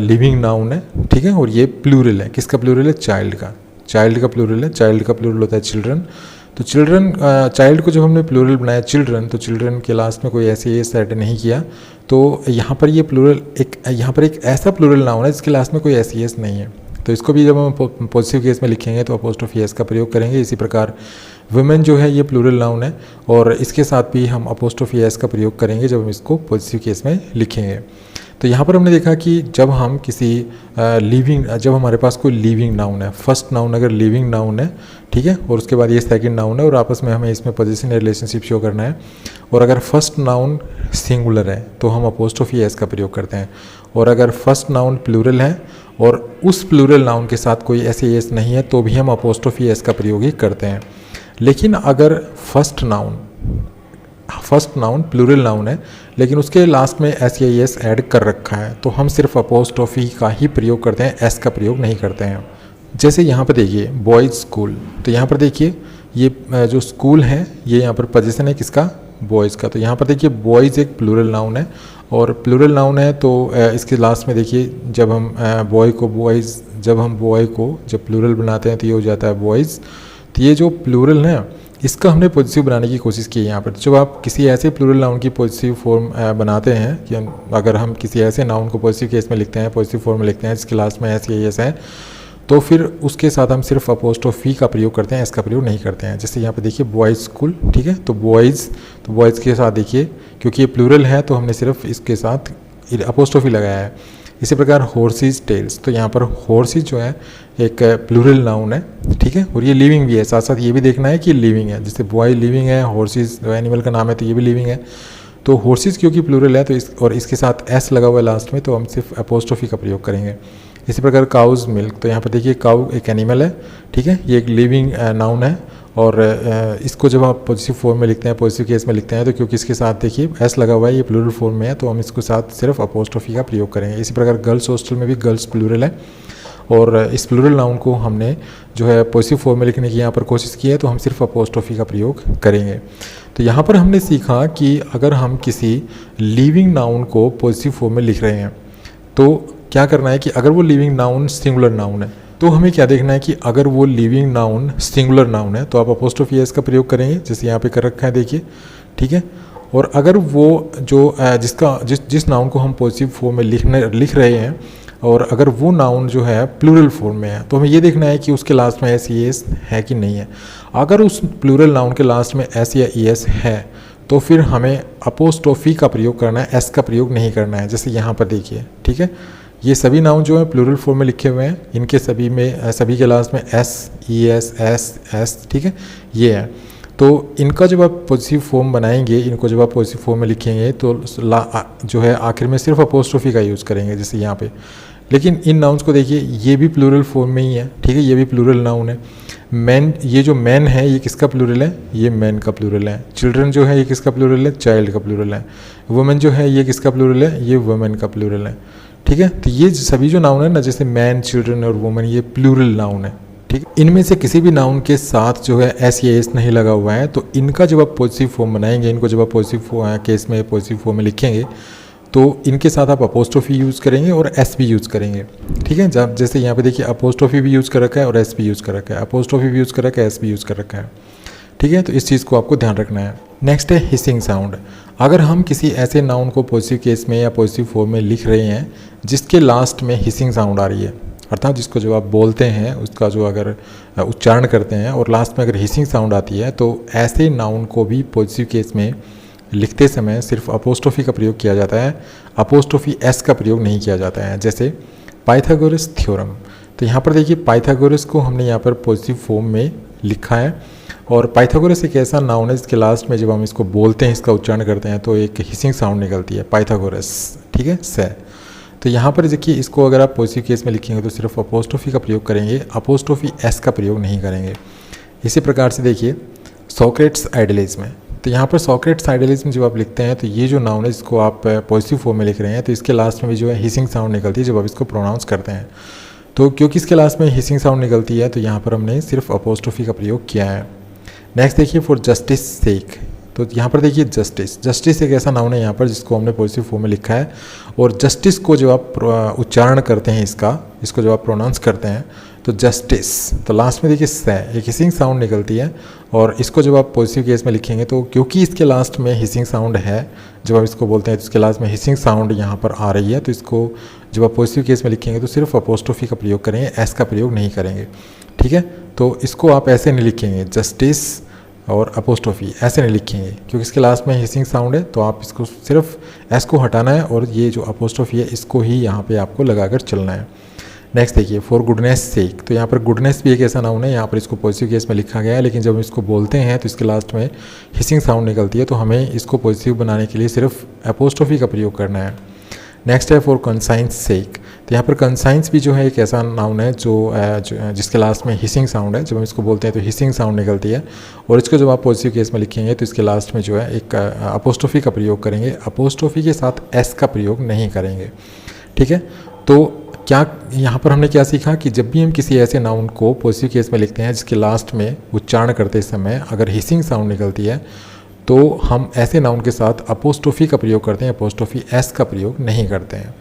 लिविंग नाउन है, ठीक है, और ये प्लूरल है, किसका प्लूरल है, चाइल्ड का, चाइल्ड का प्लूरल है, चाइल्ड का प्लूरल होता है चिल्ड्रन। तो चिल्ड्रन, चाइल्ड को जब हमने प्लूरल बनाया चिल्ड्रन, तो चिल्ड्रन के लास्ट में कोई ऐसे एस ऐड नहीं किया, तो यहाँ पर ये प्लूरल यहाँ पर एक ऐसा प्लूरल नाउन है जिसके लास्ट में कोई ऐसी एस नहीं है, तो इसको भी जब हम पॉजिटिव केस में लिखेंगे तो अपोस्ट्रोफी एस का प्रयोग करेंगे। इसी प्रकार वुमेन जो है ये प्लूरल नाउन है और इसके साथ भी हम अपोस्ट्रोफी एस का प्रयोग करेंगे जब हम इसको पॉजिटिव केस में लिखेंगे। तो यहाँ पर हमने देखा कि जब हम किसी जब हमारे पास कोई लिविंग नाउन है, फर्स्ट नाउन अगर लिविंग नाउन है, ठीक है, और उसके बाद ये सेकंड नाउन है और आपस में हमें इसमें पोजीशन रिलेशनशिप शो करना है, और अगर फर्स्ट नाउन सिंगुलर है तो हम अपोस्ट्रोफी एस का प्रयोग करते हैं, और अगर फर्स्ट नाउन प्लूरल है और उस प्लूरल नाउन के साथ कोई ऐसे एस नहीं है तो भी हम अपोस्ट्रोफी एस का प्रयोग ही करते हैं। लेकिन अगर फर्स्ट नाउन प्लूरल नाउन है लेकिन उसके लास्ट में एस या एस ऐड कर रखा है तो हम सिर्फ अपोस्ट्रोफी का ही प्रयोग करते हैं, एस का प्रयोग नहीं करते हैं। जैसे यहाँ पर देखिए बॉयज़ स्कूल, तो यहाँ पर देखिए ये जो स्कूल है ये यहाँ पर पोजीशन है किसका, बॉयज़ का, तो यहाँ पर देखिए बॉयज़ एक प्लूरल नाउन है और प्लूरल नाउन है तो इसके लास्ट में देखिए जब हम बॉय को जब प्लूरल बनाते हैं तो ये हो जाता है बॉयज़। तो ये जो प्लूरल है इसका हमने पॉजिटिव बनाने की कोशिश की है यहाँ पर। जब आप किसी ऐसे प्लूरल नाउन की पॉजिटिव फॉर्म बनाते हैं कि अगर हम किसी ऐसे नाउन को पॉजिटिव केस में लिखते हैं, पॉजिटिव फॉर्म में लिखते हैं जिसके लास्ट में एस या एस है, तो फिर उसके साथ हम सिर्फ अपोस्ट्रोफी का प्रयोग करते हैं, इसका प्रयोग नहीं करते हैं। जैसे यहाँ पे देखिए बॉयज़ स्कूल, ठीक है, तो बॉयज़ के साथ देखिए क्योंकि ये प्लूरल है तो हमने सिर्फ इसके साथ अपोस्ट्रोफी लगाया है। इसी प्रकार हॉर्सेस टेल्स, तो यहाँ पर हॉर्सेस जो है एक प्लूरल नाउन है, ठीक है, और ये लिविंग भी है, साथ साथ ये भी देखना है कि लिविंग है। जैसे बॉय लिविंग है, हॉर्सेस एनिमल का नाम है तो ये भी लिविंग है। तो हॉर्सेस क्योंकि प्लूरल है तो और इसके साथ एस लगा हुआ है लास्ट में, तो हम सिर्फ अपोस्ट्रोफी का प्रयोग करेंगे। इसी प्रकार काउज मिल्क, तो यहाँ पर देखिए काउ एक एनिमल है, ठीक है, ये एक लिविंग नाउन है और इसको जब आप पॉजिटिव फॉर्म में लिखते हैं, पॉजिटिव केस में लिखते हैं तो क्योंकि इसके साथ देखिए एस लगा हुआ है, ये प्लूरल फॉर्म में है तो हम इसके साथ सिर्फ अपोस्ट्रोफी का प्रयोग करेंगे। इसी प्रकार गर्ल्स हॉस्टल में भी गर्ल्स प्लूरल है और इस प्लूरल नाउन को हमने जो है पॉजिटिव फॉर्म में लिखने की यहाँ पर कोशिश की है तो हम सिर्फ अपोस्ट्रोफी का प्रयोग करेंगे। तो यहाँ पर हमने सीखा कि अगर हम किसी लिविंग नाउन को पॉजिटिव फॉर्म में लिख रहे हैं तो क्या करना है कि अगर वो लिविंग नाउन सिंगुलर नाउन है तो हमें क्या देखना है कि अगर वो लिविंग नाउन सिंगुलर नाउन है तो आप अपोस्ट्रोफी एस का प्रयोग करेंगे, जैसे यहाँ पे कर रखा है देखिए, ठीक है। और अगर वो जो जिस नाउन को हम पॉजिटिव फॉर्म में लिख रहे हैं और अगर वो नाउन जो है प्लूरल फॉर्म में है तो हमें ये देखना है कि उसके लास्ट में एस ई एस है कि नहीं है। अगर उस प्लूरल नाउन के लास्ट में एस या ई एस है तो फिर हमें अपोस्ट्रोफी का प्रयोग करना है, एस का प्रयोग नहीं करना है। जैसे यहाँ पर देखिए, ठीक है, ये सभी नाउन जो है प्लूरल फॉर्म में लिखे हुए हैं, इनके सभी के लास्ट में एस, ई एस, एस, ठीक है, ये है। तो इनका जब आप पॉजिटिव फॉर्म बनाएंगे, इनको जब आप पॉजिटिव फॉर्म में लिखेंगे तो जो है आखिर में सिर्फ अपोस्ट्रोफी का यूज़ करेंगे, जैसे यहाँ पे। लेकिन इन नाउन्स को देखिए, ये भी प्लूरल फॉर्म में ही है, ठीक है, ये भी प्लूरल नाउन है। मैन, ये जो मैन है ये किसका प्लूरल है? ये मैन का प्लूरल है। चिल्ड्रन जो है ये किसका प्लूरल है? चाइल्ड का प्लूरल है। वुमेन जो है ये किसका प्लूरल है? ये वुमेन का प्लूरल है, ठीक है। तो ये सभी जो नाउन है ना, जैसे मैन, चिल्ड्रन और वुमेन, ये प्लूरल नाउन है, ठीक है। इनमें से किसी भी नाउन के साथ जो है एस या एस नहीं लगा हुआ है, तो इनका जब आप पॉजिटिव फॉर्म बनाएंगे, इनको जब आप पॉजिटिव केस में पॉजिटिव फॉर्म में लिखेंगे, तो इनके साथ आप अपोस्ट्रोफी यूज़ करेंगे और एस भी यूज़ करेंगे, ठीक है। जब जैसे यहाँ पे देखिए, अपोस्ट्रोफी भी यूज़ कर रखा है और एस भी यूज़ कर रखा है, अपोस्ट्रोफी भी यूज़ कर रखा है, एस भी यूज़ कर रखा है, ठीक है। तो इस चीज़ को आपको ध्यान रखना है। नेक्स्ट है हिसिंग साउंड। अगर हम किसी ऐसे नाउन को पॉजिटिव केस में या पॉजिटिव फॉर्म में लिख रहे हैं जिसके लास्ट में हिसिंग साउंड आ रही है, अर्थात जिसको जो आप बोलते हैं उसका जो अगर उच्चारण करते हैं और लास्ट में अगर हिसिंग साउंड आती है, तो ऐसे नाउन को भी पॉजिटिव केस में लिखते समय सिर्फ अपोस्ट्रोफी का प्रयोग किया जाता है, अपोस्ट्रोफी एस का प्रयोग नहीं किया जाता है। जैसे पाइथागोरस थ्योरम। तो यहाँ पर देखिए, पाइथागोरस को हमने यहाँ पर पॉजिटिव फॉर्म में लिखा है, और पाइथागोरस एक ऐसा नाउन है जिसके लास्ट में जब हम इसको बोलते हैं, इसका उच्चारण करते हैं, तो एक हिसिंग साउंड निकलती है, पाइथागोरस, ठीक है, से। तो यहाँ पर देखिए, इसको अगर आप पॉजिटिव केस में लिखेंगे तो सिर्फ अपोस्ट्रोफी का प्रयोग करेंगे, अपोस्ट्रोफी एस का प्रयोग नहीं करेंगे। इसी प्रकार से देखिए सोक्रेट्स आइडियलिज्म। तो यहाँ पर सोक्रेट्स आइडियलिज्म जब आप लिखते हैं, तो ये जो नाउन है जिसको आप पॉजिटिव फॉर्म में लिख रहे हैं, तो इसके लास्ट में भी जो है हिसिंग साउंड निकलती है जब आप इसको प्रोनाउंस करते हैं। तो क्योंकि इसके लास्ट में हिसिंग साउंड निकलती है, तो यहाँ पर हमने सिर्फ अपोस्ट्रोफी का प्रयोग किया है। नेक्स्ट देखिए, फॉर जस्टिस सेक। तो यहाँ पर देखिए जस्टिस एक ऐसा नाउन है यहाँ पर जिसको हमने पॉजिटिव फॉर्म में लिखा है, और जस्टिस को जब आप उच्चारण करते हैं, इसको जब आप प्रोनाउंस करते हैं, तो जस्टिस, तो लास्ट में देखिए से एक हिसिंग साउंड निकलती है, और इसको जब आप पॉजिटिव केस में लिखेंगे, तो क्योंकि इसके लास्ट में हिसिंग साउंड है, जब आप इसको बोलते हैं तो इसके लास्ट में हिसिंग साउंड यहाँ पर आ रही है, तो इसको जब आप पॉजिटिव केस में लिखेंगे तो सिर्फ अपोस्ट्रोफी का प्रयोग करेंगे, एस का प्रयोग नहीं करेंगे, ठीक है। तो इसको आप ऐसे नहीं लिखेंगे, जस्टिस और अपोस्ट्रोफी ऐसे नहीं लिखेंगे, क्योंकि इसके लास्ट में हिसिंग साउंड है, तो आप इसको सिर्फ एस को हटाना है, और ये जो अपोस्ट्रोफी है इसको ही यहाँ पे आपको लगाकर चलना है। नेक्स्ट देखिए, फॉर गुडनेस सेक। तो यहाँ पर गुडनेस भी एक ऐसा नाउन है, यहाँ पर इसको पॉजिटिव केस में लिखा गया है, लेकिन जब हम इसको बोलते हैं तो इसके लास्ट में हिसिंग साउंड निकलती है, तो हमें इसको पॉजिटिव बनाने के लिए सिर्फ अपोस्ट्रोफी का प्रयोग करना है। नेक्स्ट है फॉर कंसाइंस सेक। तो यहाँ पर कंसाइंस भी जो है एक ऐसा नाउन है जिसके लास्ट में हिसिंग साउंड है, जब हम इसको बोलते हैं तो हिसिंग साउंड निकलती है, और इसको जब आप पॉजिटिव केस में लिखेंगे तो इसके लास्ट में जो है एक अपोस्ट्रोफी का प्रयोग करेंगे, अपोस्ट्रोफी के साथ एस का प्रयोग नहीं करेंगे, ठीक है। तो क्या यहाँ पर हमने क्या सीखा कि जब भी हम किसी ऐसे नाउन को पॉजिटिव केस में लिखते हैं जिसके लास्ट में उच्चारण करते समय अगर हिसिंग साउंड निकलती है, तो हम ऐसे नाउन के साथ अपोस्ट्रोफी का प्रयोग करते हैं, अपोस्ट्रोफी एस का प्रयोग नहीं करते हैं।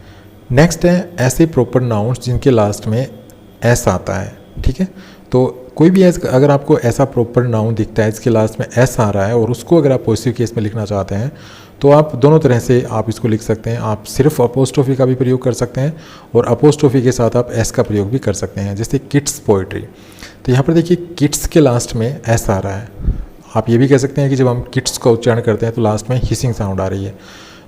नेक्स्ट है ऐसे प्रॉपर नाउन्स जिनके लास्ट में एस आता है, ठीक है। तो कोई भी अगर आपको ऐसा प्रॉपर नाउन दिखता है जिसके लास्ट में एस आ रहा है, और उसको अगर आप पॉजिटिव केस में लिखना चाहते हैं, तो आप दोनों तरह से आप इसको लिख सकते हैं। आप सिर्फ अपोस्ट्रोफी का भी प्रयोग कर सकते हैं, और अपोस्ट्रोफी के साथ आप एस का प्रयोग भी कर सकते हैं, जैसे किड्स पोइट्री। तो यहाँ पर देखिए किड्स के लास्ट में एस आ रहा है, आप ये भी कह सकते हैं कि जब हम किड्स का उच्चारण करते हैं तो लास्ट में हिसिंग साउंड आ रही है।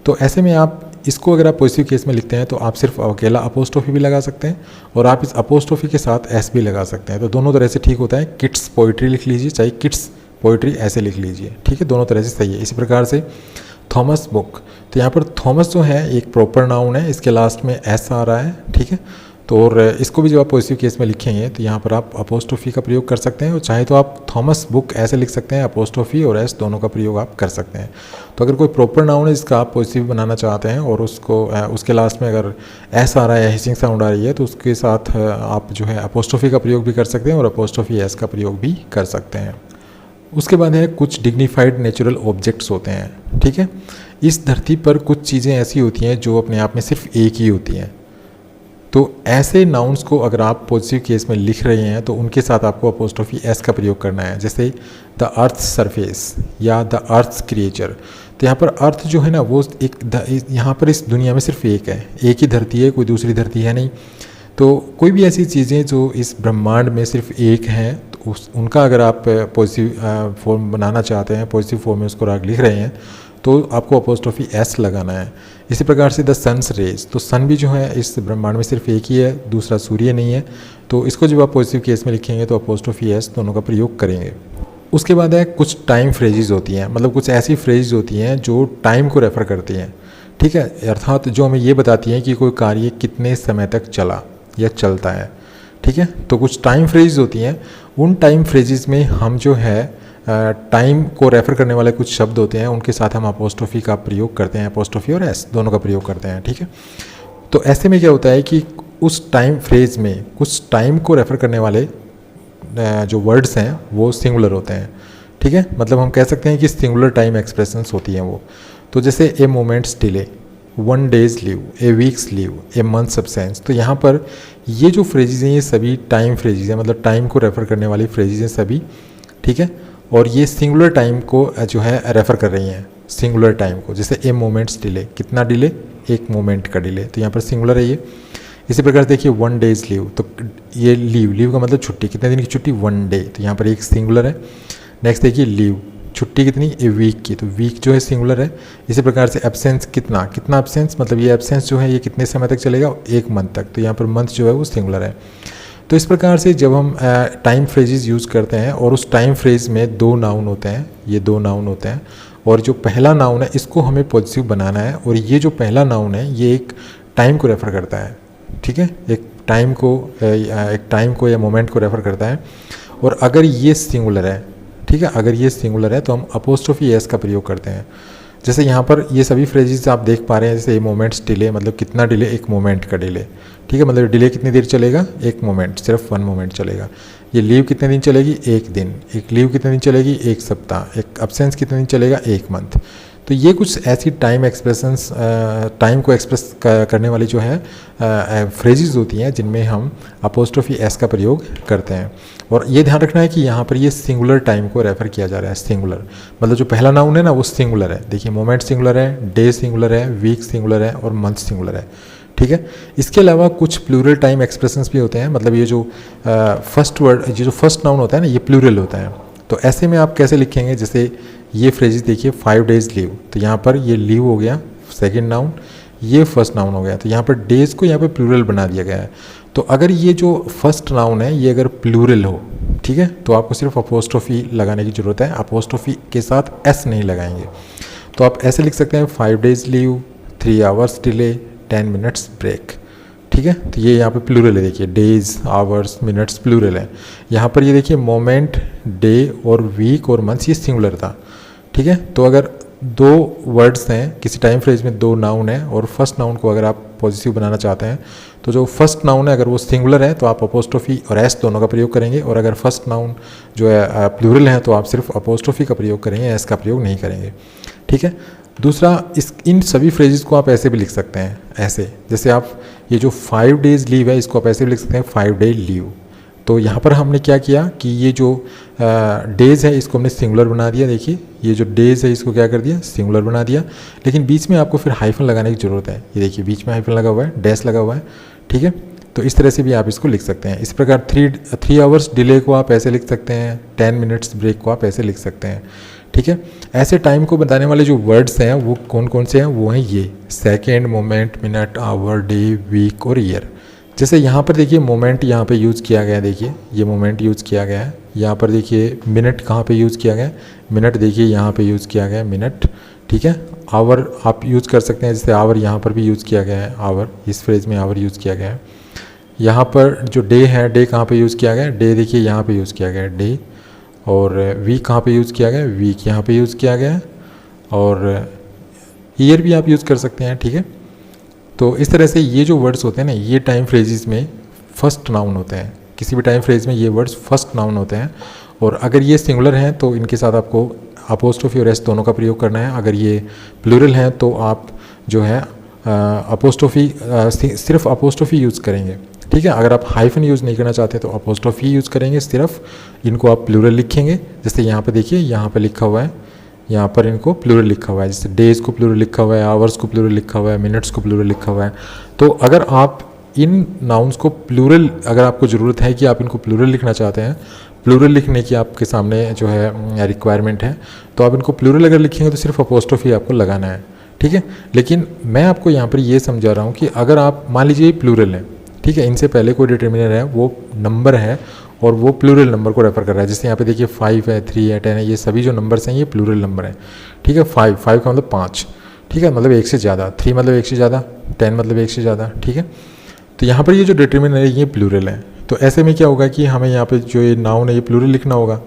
तो ऐसे में आप इसको अगर आप पॉजिटिव केस में लिखते हैं तो आप सिर्फ अकेला अपोस्ट्रोफी भी लगा सकते हैं, और आप इस अपोस्ट्रोफी के साथ एस भी लगा सकते हैं, तो दोनों तरह से ठीक होता है। किड्स पोइट्री लिख लीजिए, चाहे किड्स पोइट्री ऐसे लिख लीजिए, ठीक है, दोनों तरह से सही है। इसी प्रकार से थॉमस बुक। तो यहाँ पर थॉमस जो है एक प्रॉपर नाउन है, इसके लास्ट में एस आ रहा है, ठीक है। तो और इसको भी जब आप पॉजिटिव केस में लिखेंगे तो यहाँ पर आप अपोस्ट्रोफी का प्रयोग कर सकते हैं, और चाहे तो आप थॉमस बुक ऐसे लिख सकते हैं, अपोस्ट्रोफी और एस दोनों का प्रयोग आप कर सकते हैं। तो अगर कोई प्रॉपर नाउन है जिसका आप पॉजिटिव बनाना चाहते हैं और उसके लास्ट में अगर एस आ रहा है या हिसिंग साउंड आ रही है, तो उसके साथ आप जो है अपोस्ट्रोफी का प्रयोग भी कर सकते हैं और अपोस्ट्रोफी एस का प्रयोग भी कर सकते हैं। उसके बाद है कुछ डिग्निफाइड नेचुरल ऑब्जेक्ट्स होते हैं, ठीक है। इस धरती पर कुछ चीज़ें ऐसी होती हैं जो अपने आप में सिर्फ एक ही होती हैं। तो ऐसे नाउन्स को अगर आप पॉजिटिव केस में लिख रहे हैं तो उनके साथ आपको अपोस्ट्रोफी एस का प्रयोग करना है, जैसे द अर्थ सरफेस या द अर्थ क्रिएचर। तो यहाँ पर अर्थ जो है ना, वो यहाँ पर इस दुनिया में सिर्फ एक है, एक ही धरती है, कोई दूसरी धरती है नहीं। तो कोई भी ऐसी चीज़ें जो इस ब्रह्मांड में सिर्फ एक हैं, तो उनका अगर आप पॉजिटिव फॉर्म बनाना चाहते हैं, पॉजिटिव फॉर्म में उसको लिख रहे हैं, तो आपको अपोस्ट्रोफी एस लगाना है। इसी प्रकार से द सन्स रेज, तो सन भी जो है इस ब्रह्मांड में सिर्फ एक ही है, दूसरा सूर्य नहीं है, तो इसको जब आप पॉजिटिव केस में लिखेंगे तो अपोस्ट्रोफी एस दोनों का प्रयोग करेंगे। उसके बाद है कुछ टाइम फ्रेजेस होती हैं, मतलब कुछ ऐसी फ्रेजेस होती हैं जो टाइम को रेफ़र करती हैं, ठीक है, अर्थात जो हमें ये बताती हैं कि कोई कार्य कितने समय तक चला या चलता है, ठीक है। तो कुछ टाइम फ्रेजेस होती हैं, उन टाइम फ्रेजेस में हम जो है टाइम को रेफ़र करने वाले कुछ शब्द होते हैं, उनके साथ हम अपोस्ट्रोफी का प्रयोग करते हैं, अपोस्ट्रोफी और एस दोनों का प्रयोग करते हैं, ठीक है। तो ऐसे में क्या होता है कि उस टाइम फ्रेज में कुछ टाइम को रेफ़र करने वाले जो वर्ड्स हैं वो सिंगुलर होते हैं, ठीक है, मतलब हम कह सकते हैं कि सिंगुलर टाइम एक्सप्रेशंस होती हैं वो। तो जैसे a moment's delay, 1 days leave, A weeks leave, A months absence, तो यहाँ पर ये जो फ्रेजेज हैं ये सभी टाइम फ्रेजेज हैं, मतलब टाइम को रेफ़र करने वाली फ्रेजेज हैं सभी, ठीक है, और ये सिंगुलर टाइम को जो है रेफ़र कर रही हैं, सिंगुलर टाइम को। जैसे ए मोमेंट्स डिले, कितना डिले, एक मोमेंट का डिले, तो यहाँ पर सिंगुलर है ये। इसी प्रकार देखिए 1 डेज लीव, तो ये लीव का मतलब छुट्टी, कितने दिन की छुट्टी, 1 डे, तो यहाँ पर एक सिंगुलर है। नेक्स्ट देखिए लीव, छुट्टी कितनी, ए वीक की, तो वीक जो है सिंगुलर है। इसी प्रकार से एब्सेंस, कितना एब्सेंस, मतलब ये एब्सेंस जो है ये कितने समय तक चलेगा, 1 मंथ तक, तो यहाँ पर मंथ जो है वो सिंगुलर है। तो इस प्रकार से जब हम टाइम फ्रेजेस यूज़ करते हैं और उस टाइम फ्रेज में 2 नाउन होते हैं, ये 2 नाउन होते हैं, और जो पहला नाउन है इसको हमें पॉजिटिव बनाना है, और ये जो पहला नाउन है ये एक टाइम को रेफ़र करता है, ठीक है, एक टाइम को या मोमेंट को रेफ़र करता है। और अगर ये सिंगुलर है, ठीक है, अगर ये सिंगुलर है तो हम अपोस्ट्रोफी एस का प्रयोग करते हैं। जैसे यहाँ पर ये सभी फ्रेजेस आप देख पा रहे हैं, जैसे मोमेंट्स डिले, मतलब कितना डिले, एक मोमेंट का डिले, ठीक है, मतलब डिले कितनी देर चलेगा, एक मोमेंट, सिर्फ 1 मोमेंट चलेगा। ये लीव कितने दिन चलेगी, 1 दिन, एक लीव कितने दिन चलेगी, 1 सप्ताह, एक अब्सेंस कितने दिन चलेगा, 1 मंथ। तो ये कुछ ऐसी टाइम एक्सप्रेशंस, टाइम को एक्सप्रेस करने वाली जो है फ्रेजेस होती हैं जिनमें हम अपोस्ट्रोफी एस का प्रयोग करते हैं। और ये ध्यान रखना है कि यहाँ पर ये सिंगुलर टाइम को रेफ़र किया जा रहा है, सिंगुलर, मतलब जो पहला नाउन है ना वो सिंगुलर है। देखिए मोमेंट सिंगुलर है, डे सिंगुलर है, वीक सिंगुलर है और मंथ सिंगुलर है, ठीक है। इसके अलावा कुछ प्लूरल टाइम एक्सप्रेशंस भी होते हैं, मतलब ये जो फर्स्ट नाउन होता है ना ये प्लूरल होता है। तो ऐसे में आप कैसे लिखेंगे, जैसे ये फ्रेजेस देखिए 5 डेज लीव, तो यहाँ पर ये लीव हो गया सेकंड नाउन, ये फर्स्ट नाउन हो गया, तो यहाँ पर डेज को यहाँ पर प्लूरल बना दिया गया है। तो अगर ये जो फर्स्ट नाउन है ये अगर प्लूरल हो, ठीक है, तो आपको सिर्फ अपोस्ट्रोफी लगाने की ज़रूरत है, अपोस्ट्रोफी के साथ एस नहीं लगाएंगे। तो आप ऐसे लिख सकते हैं 5 days leave, 3 hours delay, 10 minutes break, ठीक है। तो ये यहाँ पे प्लूरल है, देखिए डेज, आवर्स, मिनट्स प्लूरल है। यहाँ पर ये देखिए मोमेंट, डे और वीक और मंथ्स ये सिंगुलर था, ठीक है। तो अगर 2 वर्ड्स हैं, किसी टाइम फ्रेज में 2 नाउन है और फर्स्ट नाउन को अगर आप पॉजिटिव बनाना चाहते हैं तो जो फर्स्ट नाउन है अगर वो सिंगुलर है तो आप अपोस्ट्रोफी और एस दोनों का प्रयोग करेंगे, और अगर फर्स्ट नाउन जो है प्लूरल है तो आप सिर्फ अपोस्ट्रोफी का प्रयोग करेंगे, एस का प्रयोग नहीं करेंगे, ठीक है। दूसरा, इन सभी फ्रेजेस को आप ऐसे भी लिख सकते हैं, ऐसे जैसे आप ये जो 5 डेज लीव है इसको आप ऐसे भी लिख सकते हैं 5 डे लीव। तो यहाँ पर हमने क्या किया कि ये जो डेज़ है इसको हमने सिंगुलर बना दिया, देखिए ये जो डेज़ है इसको क्या कर दिया, सिंगुलर बना दिया, लेकिन बीच में आपको फिर हाइफन लगाने की ज़रूरत है। ये देखिए बीच में हाइफन लगा हुआ है, डैश लगा हुआ है, ठीक है। तो इस तरह से भी आप इसको लिख सकते हैं। इस प्रकार 3 आवर्स डिले को आप ऐसे लिख सकते हैं, 10 मिनट्स ब्रेक को आप ऐसे लिख सकते हैं, ठीक है। ऐसे टाइम को बताने वाले जो वर्ड्स हैं वो कौन कौन से हैं, वो हैं ये second, moment, minute, hour, day, week और ईयर। जैसे यहाँ पर देखिए मोमेंट यहाँ पे यूज़ किया गया है, देखिए ये मोमेंट यूज़ किया गया है। यहाँ पर देखिए मिनट कहाँ पे यूज़ किया गया है, मिनट देखिए यहाँ पे यूज़ किया गया है मिनट, ठीक है। आवर आप यूज़ कर सकते हैं, जैसे आवर यहाँ पर भी यूज़ किया गया है, आवर इस फ्रेज में आवर यूज़ किया गया है। यहाँ पर जो डे है, डे कहाँ पे यूज़ किया गया है, डे देखिए यहाँ पे यूज़ किया गया है डे। और वीक कहाँ पे यूज़ किया गया है, वीक यहाँ पे यूज़ किया गया है। और ईयर भी आप यूज़ कर सकते हैं, ठीक है। तो इस तरह से ये जो वर्ड्स होते हैं ना, ये टाइम फ्रेजेस में फर्स्ट नाउन होते हैं, किसी भी टाइम फ्रेज में ये वर्ड्स फर्स्ट नाउन होते हैं। और अगर ये सिंगुलर हैं तो इनके साथ आपको अपोस्ट्रोफी और एस दोनों का प्रयोग करना है। अगर ये प्लूरल हैं तो आप जो है अपोस्ट्रोफी सिर्फ अपोस्ट्रोफी यूज़ करेंगे, ठीक है। अगर आप हाइफन यूज़ नहीं करना चाहते तो अपोस्ट्रोफी यूज़ करेंगे, सिर्फ इनको आप प्लूरल लिखेंगे। जैसे यहाँ पे देखिए, यहाँ पे लिखा हुआ है, यहाँ पर इनको प्लूरल लिखा हुआ है, जैसे डेज़ को प्लूरल लिखा हुआ है, आवर्स को प्लूरल लिखा हुआ है, मिनट्स को प्लूरल लिखा हुआ है। तो अगर आप इन नाउन्स को प्लूरल, अगर आपको ज़रूरत है कि आप इनको प्लूरल लिखना चाहते हैं, प्लूरल लिखने की आपके सामने जो है रिक्वायरमेंट है, तो आप इनको प्लूरल अगर लिखेंगे तो सिर्फ अपोस्ट्रोफी आपको लगाना है, ठीक है। लेकिन मैं आपको यहाँ पर ये समझा रहा हूँ कि अगर आप मान लीजिए प्लूरल है, ठीक है, इनसे पहले कोई डिटर्मिनर है, वो नंबर है और वो प्लूरल नंबर को रेफर कर रहा है। जैसे यहाँ पे देखिए 5 है, 3 है, 10 है, ये सभी जो नंबर्स हैं ये प्लूरल नंबर हैं, ठीक है। 5 का मतलब 5, ठीक है, मतलब एक से ज़्यादा। 3 मतलब एक से ज़्यादा। 10 मतलब एक से ज़्यादा, ठीक है। तो यहाँ पर ये जो डिटर्मिनर है ये प्लूरल है। तो ऐसे में क्या होगा कि हमें यहाँ पे जो ये नाउन है ये प्लूरल लिखना होगा।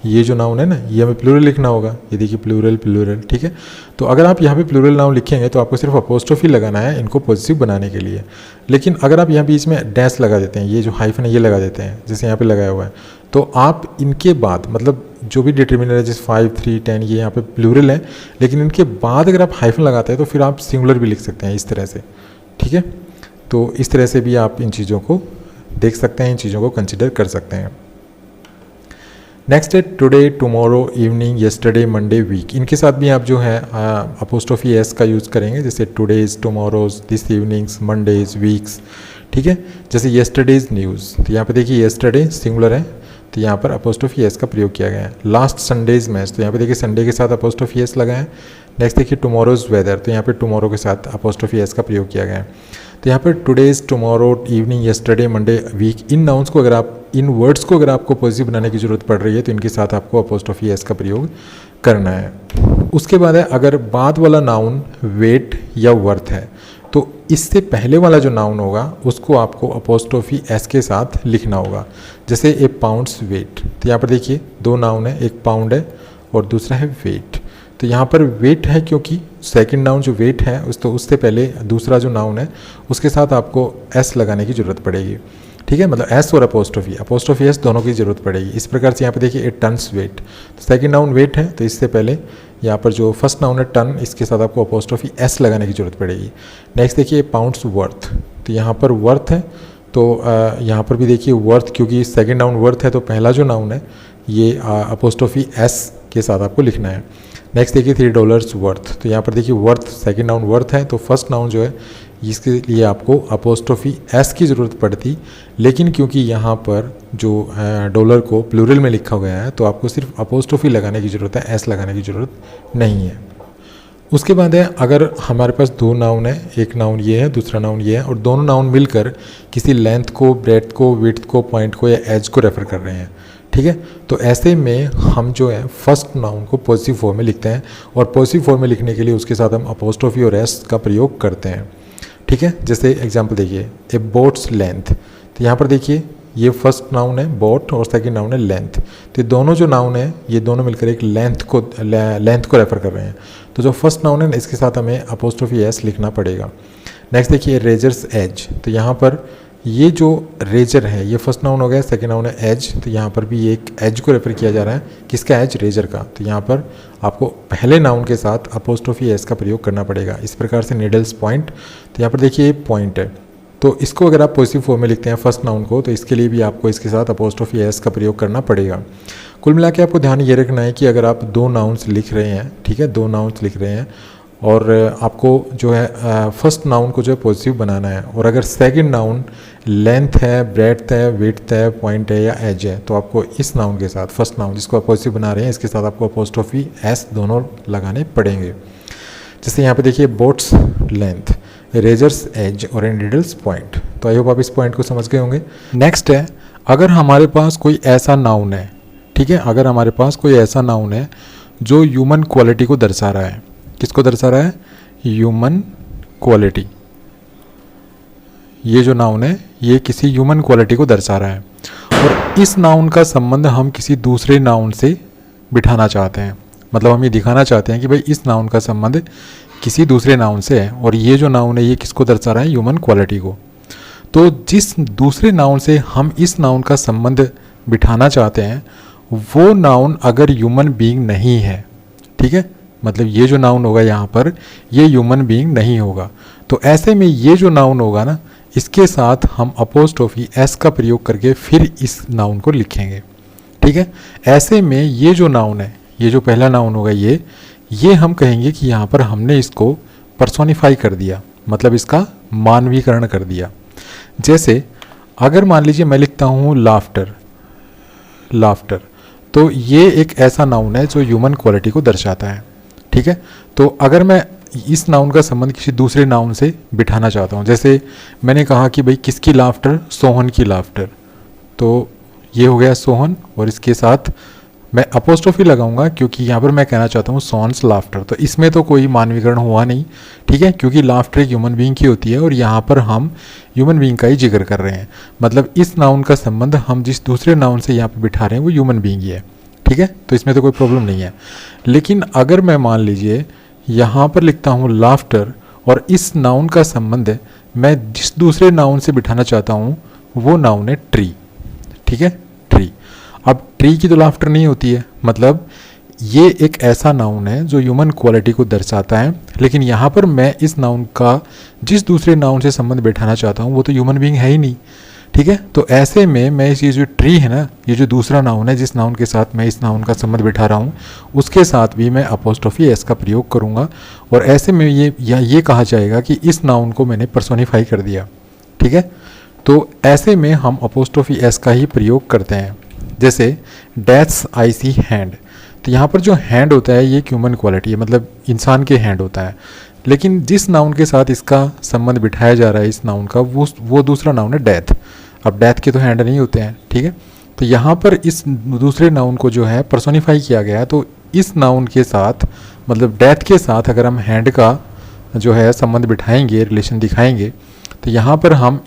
ये जो नाउन है ना, ये हमें प्लूरल लिखना होगा। ये देखिए प्लूरल प्लूरल, ठीक है। तो अगर आप यहाँ पे प्लूरल नाउन लिखेंगे तो आपको सिर्फ अपोस्ट्रोफी लगाना है इनको पॉजिटिव बनाने के लिए। लेकिन अगर आप यहाँ बीच में डैश लगा देते हैं, ये जो हाइफन है ये लगा देते हैं, जैसे यहाँ पे लगाया हुआ है, तो आप इनके बाद मतलब जो भी डिटर्मिनर है जैसे 5, 3, 10 ये यहाँ पे प्लूरल है, लेकिन इनके बाद अगर आप हाइफन लगाते हैं तो फिर आप सिंगुलर भी लिख सकते हैं इस तरह से, ठीक है। तो इस तरह से भी आप इन चीज़ों को देख सकते हैं, इन चीज़ों को कंसिडर कर सकते हैं। नेक्स्ट है today, tomorrow, evening, yesterday, Monday, week. इनके साथ भी आप जो है अपोस्ट्रोफी एस का यूज़ करेंगे, जैसे today's, tomorrow's, this evenings, Mondays, weeks, ठीक है। जैसे येस्टरडेज न्यूज़, तो यहाँ पे देखिए येस्टरडे सिंगुलर है तो यहाँ पर अपोस्ट्रोफी एस का प्रयोग किया गया है। लास्ट संडेज मैच, तो यहाँ पे देखिए संडे के साथ अपोस्ट्रोफी एस लगा है। नेक्स्ट देखिए टुमारोज वेदर, तो यहाँ पे टुमारो के साथ अपोस्ट्रोफी एस का प्रयोग किया गया है। तो यहाँ पर today's, tomorrow, evening, yesterday, Monday, week, इन नाउन्स को अगर आप, इन वर्ड्स को अगर आपको पॉजिटिव बनाने की ज़रूरत पड़ रही है तो इनके साथ आपको अपोस्ट्रोफी एस का प्रयोग करना है। उसके बाद है अगर बाद वाला नाउन वेट या वर्थ है तो इससे पहले वाला जो नाउन होगा उसको आपको अपोस्ट्रोफी एस के साथ लिखना होगा। जैसे ए पाउंड्स वेट, तो यहाँ पर देखिए दो नाउन है, एक पाउंड है और दूसरा है वेट। तो यहाँ पर वेट है क्योंकि सेकंड नाउन जो वेट है उससे पहले दूसरा जो नाउन है उसके साथ आपको एस लगाने की ज़रूरत पड़ेगी, ठीक है। मतलब एस और अपोस्ट्रोफी एस दोनों की ज़रूरत पड़ेगी। इस प्रकार से यहाँ पे देखिए ए टन्स वेट, तो सेकंड नाउन वेट है तो इससे पहले यहाँ पर जो फर्स्ट नाउन है टन, इसके साथ आपको अपोस्ट्रोफी एस लगाने की ज़रूरत पड़ेगी। नेक्स्ट देखिए पाउंड्स वर्थ, तो यहाँ पर वर्थ है तो यहाँ पर भी देखिए वर्थ, क्योंकि सेकंड नाउन वर्थ है तो पहला जो नाउन है ये अपोस्ट्रोफी एस के साथ आपको लिखना है। नेक्स्ट देखिए $3 वर्थ, तो यहाँ पर देखिए वर्थ सेकंड नाउन वर्थ है तो फर्स्ट नाउन जो है इसके लिए आपको अपोस्ट्रोफी एस की ज़रूरत पड़ती, लेकिन क्योंकि यहाँ पर जो डॉलर को प्लूरल में लिखा गया है तो आपको सिर्फ अपोस्ट्रोफी लगाने की ज़रूरत है, एस लगाने की ज़रूरत नहीं है। उसके बाद है अगर हमारे पास दो नाउन है, एक नाउन ये है दूसरा नाउन ये है और दोनों नाउन मिलकर किसी लेंथ को, ब्रेड्थ को, विड्थ को, पॉइंट को या एज को रेफर कर रहे हैं, ठीक है। तो ऐसे में हम जो है फर्स्ट नाउन को पॉजिटिव फॉर्म में लिखते हैं और पॉजिटिव फॉर्म में लिखने के लिए उसके साथ हम अपोस्ट्रोफी और एस का प्रयोग करते हैं, ठीक है। जैसे एग्जांपल देखिए ए बोट्स लेंथ, तो यहाँ पर देखिए ये फर्स्ट नाउन है बोट और सेकंड नाउन है लेंथ, तो दोनों जो नाउन है ये दोनों मिलकर एक लेंथ को रेफर कर रहे हैं। तो जो फर्स्ट नाउन है इसके साथ हमें अपोस्ट्रोफी एस लिखना पड़ेगा। नेक्स्ट देखिए रेजर्स एज, तो यहाँ पर ये जो रेजर है ये फर्स्ट नाउन हो गया, सेकंड नाउन है एज, तो यहाँ पर भी एक एज को रेफर किया जा रहा है, किसका एज, रेजर का। तो यहाँ पर आपको पहले नाउन के साथ अपोस्ट्रोफी एस का प्रयोग करना पड़ेगा। इस प्रकार से नीडल्स पॉइंट, तो यहाँ पर देखिए पॉइंट है तो इसको अगर आप पॉजिटिव फॉर्म में लिखते हैं फर्स्ट नाउन को तो इसके लिए भी आपको इसके साथ अपोस्ट्रोफी एस का प्रयोग करना पड़ेगा। कुल मिला के आपको ध्यान ये रखना है कि अगर आप दो नाउन्स लिख रहे हैं, ठीक है, दो नाउन्स लिख रहे हैं और आपको जो है फर्स्ट नाउन को जो है पॉजिटिव बनाना है और अगर सेकंड नाउन लेंथ है, ब्रेड्थ है, विड्थ है, पॉइंट है या एज है तो आपको इस नाउन के साथ, फर्स्ट नाउन जिसको आप पॉजिटिव बना रहे हैं इसके साथ आपको अपोस्ट्रोफी एस दोनों लगाने पड़ेंगे। जैसे यहाँ पे देखिए बोट्स लेंथ, रेजर्स एज और नीडल्स पॉइंट। तो आई होप आप इस पॉइंट को समझ गए होंगे। नेक्स्ट है अगर हमारे पास कोई ऐसा नाउन है, ठीक है, अगर हमारे पास कोई ऐसा नाउन है जो ह्यूमन क्वालिटी को दर्शा रहा है, किसको दर्शा रहा है, ह्यूमन क्वालिटी। ये जो नाउन है ये किसी ह्यूमन क्वालिटी को दर्शा रहा है और इस नाउन का संबंध हम किसी दूसरे नाउन से बिठाना चाहते हैं। मतलब हम ये दिखाना चाहते हैं कि भाई इस नाउन का संबंध किसी दूसरे नाउन से है और ये जो नाउन है ये किसको दर्शा रहा है, ह्यूमन क्वालिटी को। तो जिस दूसरे नाउन से हम इस नाउन का संबंध बिठाना चाहते हैं वो नाउन अगर ह्यूमन बीइंग नहीं है, ठीक है, मतलब ये जो नाउन होगा यहाँ पर ये ह्यूमन बीइंग नहीं होगा, तो ऐसे में ये जो नाउन होगा ना इसके साथ हम अपोस्ट्रोफी एस का प्रयोग करके फिर इस नाउन को लिखेंगे, ठीक है। ऐसे में ये जो नाउन है, ये जो पहला नाउन होगा ये हम कहेंगे कि यहाँ पर हमने इसको पर्सोनिफाई कर दिया, मतलब इसका मानवीकरण कर दिया। जैसे अगर मान लीजिए मैं लिखता हूँ लाफ्टर, लाफ्टर, तो ये एक ऐसा नाउन है जो ह्यूमन क्वालिटी को दर्शाता है। ठीक है, तो अगर मैं इस नाउन का संबंध किसी दूसरे नाउन से बिठाना चाहता हूँ, जैसे मैंने कहा कि भाई किसकी लाफ्टर, सोहन की लाफ्टर, तो ये हो गया सोहन और इसके साथ मैं अपोस्ट्रोफी लगाऊंगा क्योंकि यहाँ पर मैं कहना चाहता हूँ सोहन्स लाफ्टर। तो इसमें तो कोई मानवीकरण हुआ नहीं, ठीक है, क्योंकि लाफ्टर एक ह्यूमन बीइंग की होती है और यहाँ पर हम ह्यूमन बीइंग का ही जिक्र कर रहे हैं। मतलब इस नाउन का संबंध हम जिस दूसरे नाउन से यहाँ पर बिठा रहे हैं वो ह्यूमन बीइंग ही है। ठीक है, तो इसमें तो कोई प्रॉब्लम नहीं है। लेकिन अगर मैं मान लीजिए यहाँ पर लिखता हूँ लाफ्टर और इस नाउन का संबंध मैं जिस दूसरे नाउन से बिठाना चाहता हूँ वो नाउन है ट्री। ठीक है, ट्री। अब ट्री की तो लाफ्टर नहीं होती है, मतलब ये एक ऐसा नाउन है जो ह्यूमन क्वालिटी को दर्शाता है, लेकिन यहाँ पर मैं इस नाउन का जिस दूसरे नाउन से संबंध बैठाना चाहता हूँ वो तो ह्यूमन बीइंग है ही नहीं। ठीक है, तो ऐसे में मैं ये जो ट्री है ना, ये जो दूसरा नाउन है जिस नाउन के साथ मैं इस नाउन का संबंध बिठा रहा हूँ उसके साथ भी मैं अपोस्ट्रोफी एस का प्रयोग करूँगा और ऐसे में ये कहा जाएगा कि इस नाउन को मैंने पर्सोनिफाई कर दिया। ठीक है, तो ऐसे में हम अपोस्ट्रोफी एस का ही प्रयोग करते हैं। जैसे डेथ्स आई सी हैंड, तो यहाँ पर जो हैंड होता है ये ह्यूमन क्वालिटी है, मतलब इंसान के हैंड होता है, लेकिन जिस नाउन के साथ इसका संबंध बिठाया जा रहा है इस नाउन का वो दूसरा नाउन है डेथ। अब डेथ के तो हैंड नहीं होते हैं। ठीक है, तो यहाँ पर इस दूसरे नाउन को जो है पर्सोनिफाई किया गया है, तो इस नाउन के साथ मतलब डेथ के साथ अगर हम हैंड का जो है संबंध बिठाएंगे, रिलेशन दिखाएंगे, तो यहाँ पर हम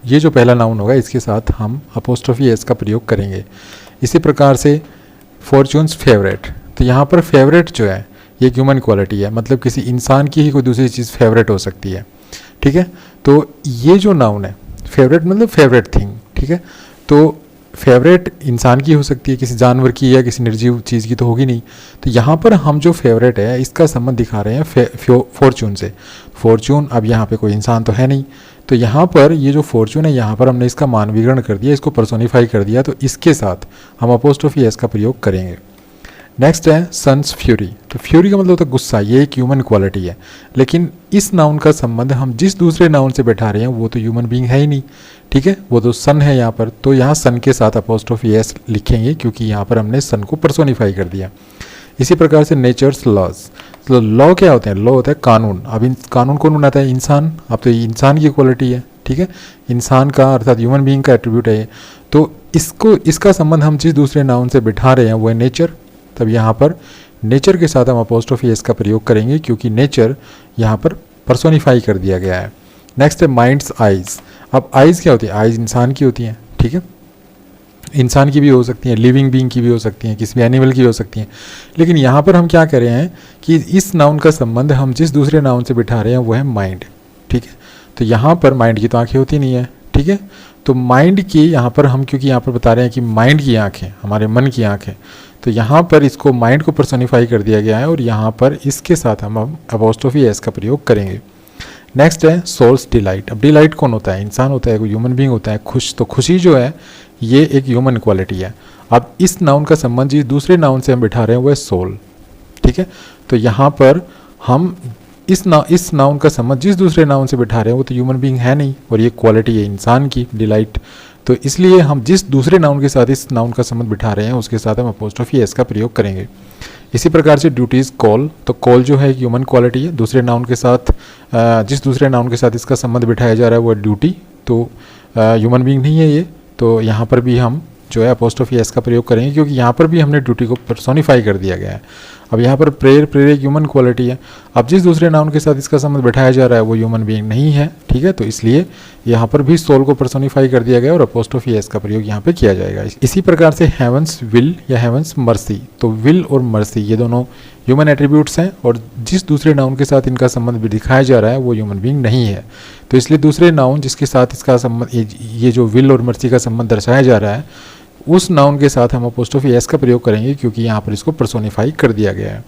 ये जो पहला नाउन होगा इसके साथ हम अपोस्ट्रोफी एस का प्रयोग करेंगे। इसी प्रकार से फॉर्चून्स फेवरेट, तो यहाँ पर फेवरेट जो है ये ह्यूमन क्वालिटी है, मतलब किसी इंसान की ही कोई दूसरी चीज़ फेवरेट हो सकती है। ठीक है, तो ये जो नाउन है फेवरेट मतलब फेवरेट थिंग। ठीक है, तो फेवरेट इंसान की हो सकती है, किसी जानवर की या किसी निर्जीव चीज़ की तो होगी नहीं। तो यहाँ पर हम जो फेवरेट है इसका संबंध दिखा रहे हैं फॉर्चून से। फॉर्चून, अब यहाँ पे कोई इंसान तो है नहीं, तो यहाँ पर ये जो फॉर्चून है यहाँ पर हमने इसका मानवीकरण कर दिया, इसको पर्सोनिफाई कर दिया, तो इसके साथ हम अपोस्ट्रोफी एस का प्रयोग करेंगे। नेक्स्ट है सन्स फ्यूरी, तो फ्यूरी का मतलब होता है गुस्सा, ये एक ह्यूमन क्वालिटी है, लेकिन इस नाउन का संबंध हम जिस दूसरे नाउन से बैठा रहे हैं वो तो ह्यूमन बीइंग है ही नहीं। ठीक है, वो तो सन है यहाँ पर, तो यहाँ सन के साथ अपोस्ट्रोफी एस लिखेंगे क्योंकि यहाँ पर हमने सन को पर्सोनिफाई कर दिया। इसी प्रकार से नेचर्स लॉज, तो लॉ क्या होते हैं, लॉ होता है कानून। अब इन कानून कौन बनाता है, इंसान। अब तो ये इंसान की क्वालिटी है। ठीक है, इंसान का अर्थात ह्यूमन बीइंग का एट्रीब्यूट है ये, तो इसका संबंध हम जिस दूसरे नाउन से बिठा रहे हैं वो है नेचर। तब यहाँ पर नेचर के साथ हम अपोस्ट्रोफी एस का प्रयोग करेंगे क्योंकि नेचर यहाँ पर पर्सोनिफाई कर दिया गया है। नेक्स्ट है माइंड्स आइज, अब आइज़ क्या होती है, आइज़ इंसान की होती हैं। ठीक है, इंसान की भी हो सकती हैं, लिविंग बीइंग की भी हो सकती हैं, किसी भी एनिमल की हो सकती हैं, लेकिन यहाँ पर हम क्या कर रहे हैं कि इस नाउन का संबंध हम जिस दूसरे नाउन से बिठा रहे हैं वो है माइंड। ठीक है, तो यहाँ पर माइंड की तो आँखें होती नहीं है। ठीक है, तो माइंड की यहाँ पर हम क्योंकि यहाँ पर बता रहे हैं कि माइंड की आँखें हमारे मन की आँखें, तो यहाँ पर इसको माइंड को पर्सोनिफाई कर दिया गया है और यहाँ पर इसके साथ हम अपोस्ट्रोफी एस का प्रयोग करेंगे। नेक्स्ट है सोल्स डिलाइट, अब डिलाइट कौन होता है, इंसान होता है, कोई ह्यूमन बीइंग होता है। खुश, तो खुशी जो है ये एक ह्यूमन क्वालिटी है। अब इस नाउन का संबंध जिस दूसरे नाउन से हम बिठा रहे हैं वो है सोल। ठीक है, तो यहाँ पर हम इस नाउन का संबंध जिस दूसरे नाउन से बिठा रहे हैं वो तो ह्यूमन बीइंग है नहीं और ये क्वालिटी है इंसान की, डिलाइट। तो इसलिए हम जिस दूसरे नाउन के साथ इस नाउन का संबंध बिठा रहे हैं उसके साथ हम अपोस्ट्रोफी एस का प्रयोग करेंगे। इसी प्रकार से ड्यूटीज़ कॉल, तो कॉल जो है ह्यूमन क्वालिटी है, दूसरे नाउन के साथ जिस दूसरे नाउन के साथ इसका संबंध बिठाया जा रहा है वो है ड्यूटी, तो ह्यूमन बीइंग नहीं है ये, तो यहाँ पर भी हम जो है अपोस्ट्रोफी एस का प्रयोग करेंगे क्योंकि यहाँ पर भी हमने ड्यूटी को पर्सोनिफाई कर दिया गया है। अब यहाँ पर प्रेयर एक ह्यूमन क्वालिटी है, अब जिस दूसरे नाउन के साथ इसका संबंध बैठाया जा रहा है वो ह्यूमन बीइंग नहीं है। ठीक है, तो इसलिए यहाँ पर भी सोल को पर्सोनिफाई कर दिया गया और अपोस्ट्रोफी एस का प्रयोग यहाँ पे किया जाएगा। इसी प्रकार से हेवंस विल या हेवंस मर्सी, तो विल और मर्सी ये दोनों ह्यूमन एट्रीब्यूट्स हैं और जिस दूसरे नाउन के साथ इनका संबंध भी दिखाया जा रहा है वो ह्यूमन बीइंग नहीं है। तो इसलिए दूसरे नाउन जिसके साथ इसका संबंध, ये जो विल और मर्सी का संबंध दर्शाया जा रहा है, उस नाउन के साथ हम अपोस्ट्रोफी एस का प्रयोग करेंगे क्योंकि यहाँ पर इसको पर्सोनिफाई कर दिया गया है।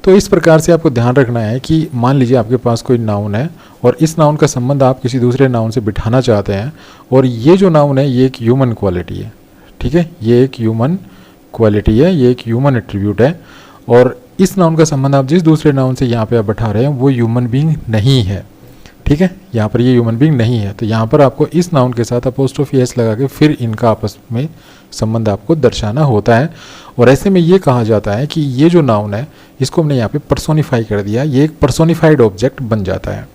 तो इस प्रकार से आपको ध्यान रखना है कि मान लीजिए आपके पास कोई नाउन है और इस नाउन का संबंध आप किसी दूसरे नाउन से बिठाना चाहते हैं और ये जो नाउन है ये एक ह्यूमन क्वालिटी है। ठीक है, ये एक ह्यूमन क्वालिटी है, ये एक ह्यूमन एट्रीब्यूट है और इस नाउन का संबंध आप जिस दूसरे नाउन से यहाँ पे आप बैठा रहे हैं वो ह्यूमन बीइंग नहीं है। ठीक है, यहाँ पर ये ह्यूमन बीइंग नहीं है, तो यहाँ पर आपको इस नाउन के साथ अपोस्ट्रोफी एस लगा के फिर इनका आपस में संबंध आपको दर्शाना होता है। और ऐसे में ये कहा जाता है कि ये जो नाउन है इसको हमने यहाँ पे पर्सोनिफाई कर दिया, ये एक पर्सोनिफाइड ऑब्जेक्ट बन जाता है।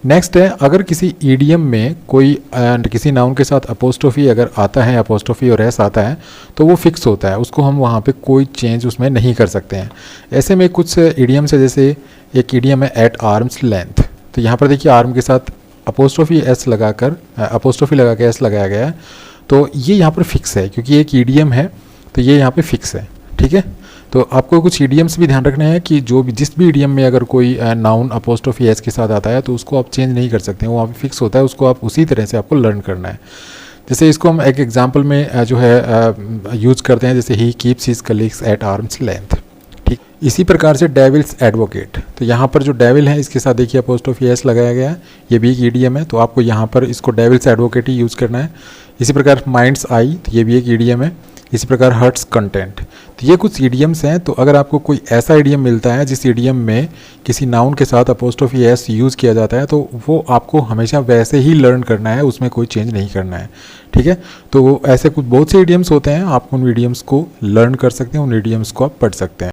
नेक्स्ट है, अगर किसी ईडियम में कोई किसी नाउन के साथ अपोस्ट्रोफी अगर आता है, अपोस्ट्रोफी और एस आता है, तो वो फिक्स होता है, उसको हम वहाँ पे कोई चेंज उसमें नहीं कर सकते हैं। ऐसे में कुछ ईडियम्स है, जैसे एक ईडियम है एट आर्म्स लेंथ, तो यहाँ पर देखिए आर्म के साथ अपोस्ट्रोफी एस लगाकर अपोस्ट्रोफी लगा के एस लगाया गया है, तो ये यहाँ पर फिक्स है क्योंकि एक ईडियम है, तो ये यहाँ पे फिक्स है। ठीक है, तो आपको कुछ ईडियम्स भी ध्यान रखने हैं कि जो भी जिस भी ईडियम में अगर कोई नाउन अपोस्ट्रोफी एस के साथ आता है तो उसको आप चेंज नहीं कर सकते हैं, वो वहाँ पे फिक्स होता है, उसको आप उसी तरह से आपको लर्न करना है। जैसे इसको हम एक एग्जांपल में जो है यूज़ करते हैं, जैसे ही keeps his colleagues at arms length. ठीक, इसी प्रकार से डेविल्स एडवोकेट, तो यहाँ पर जो डेविल है इसके साथ देखिए अपोस्ट्रोफी एस लगाया गया है, ये भी एक ईडियम है, तो आपको यहाँ पर इसको डेविल्स एडवोकेट ही यूज़ करना है। इसी प्रकार माइंड्स आई, तो ये भी एक ईडियम है। इसी प्रकार हर्ट्स कंटेंट, तो ये कुछ ईडियम्स हैं। तो अगर आपको कोई ऐसा ईडियम मिलता है जिस ईडियम में किसी नाउन के साथ अपोस्ट्रोफी एस यूज़ किया जाता है, तो वो आपको हमेशा वैसे ही लर्न करना है, उसमें कोई चेंज नहीं करना है। ठीक है, तो ऐसे कुछ बहुत से ईडियम्स होते हैं, आप उन ईडियम्स को लर्न कर सकते हैं, उन ईडियम्स को आप पढ़ सकते हैं।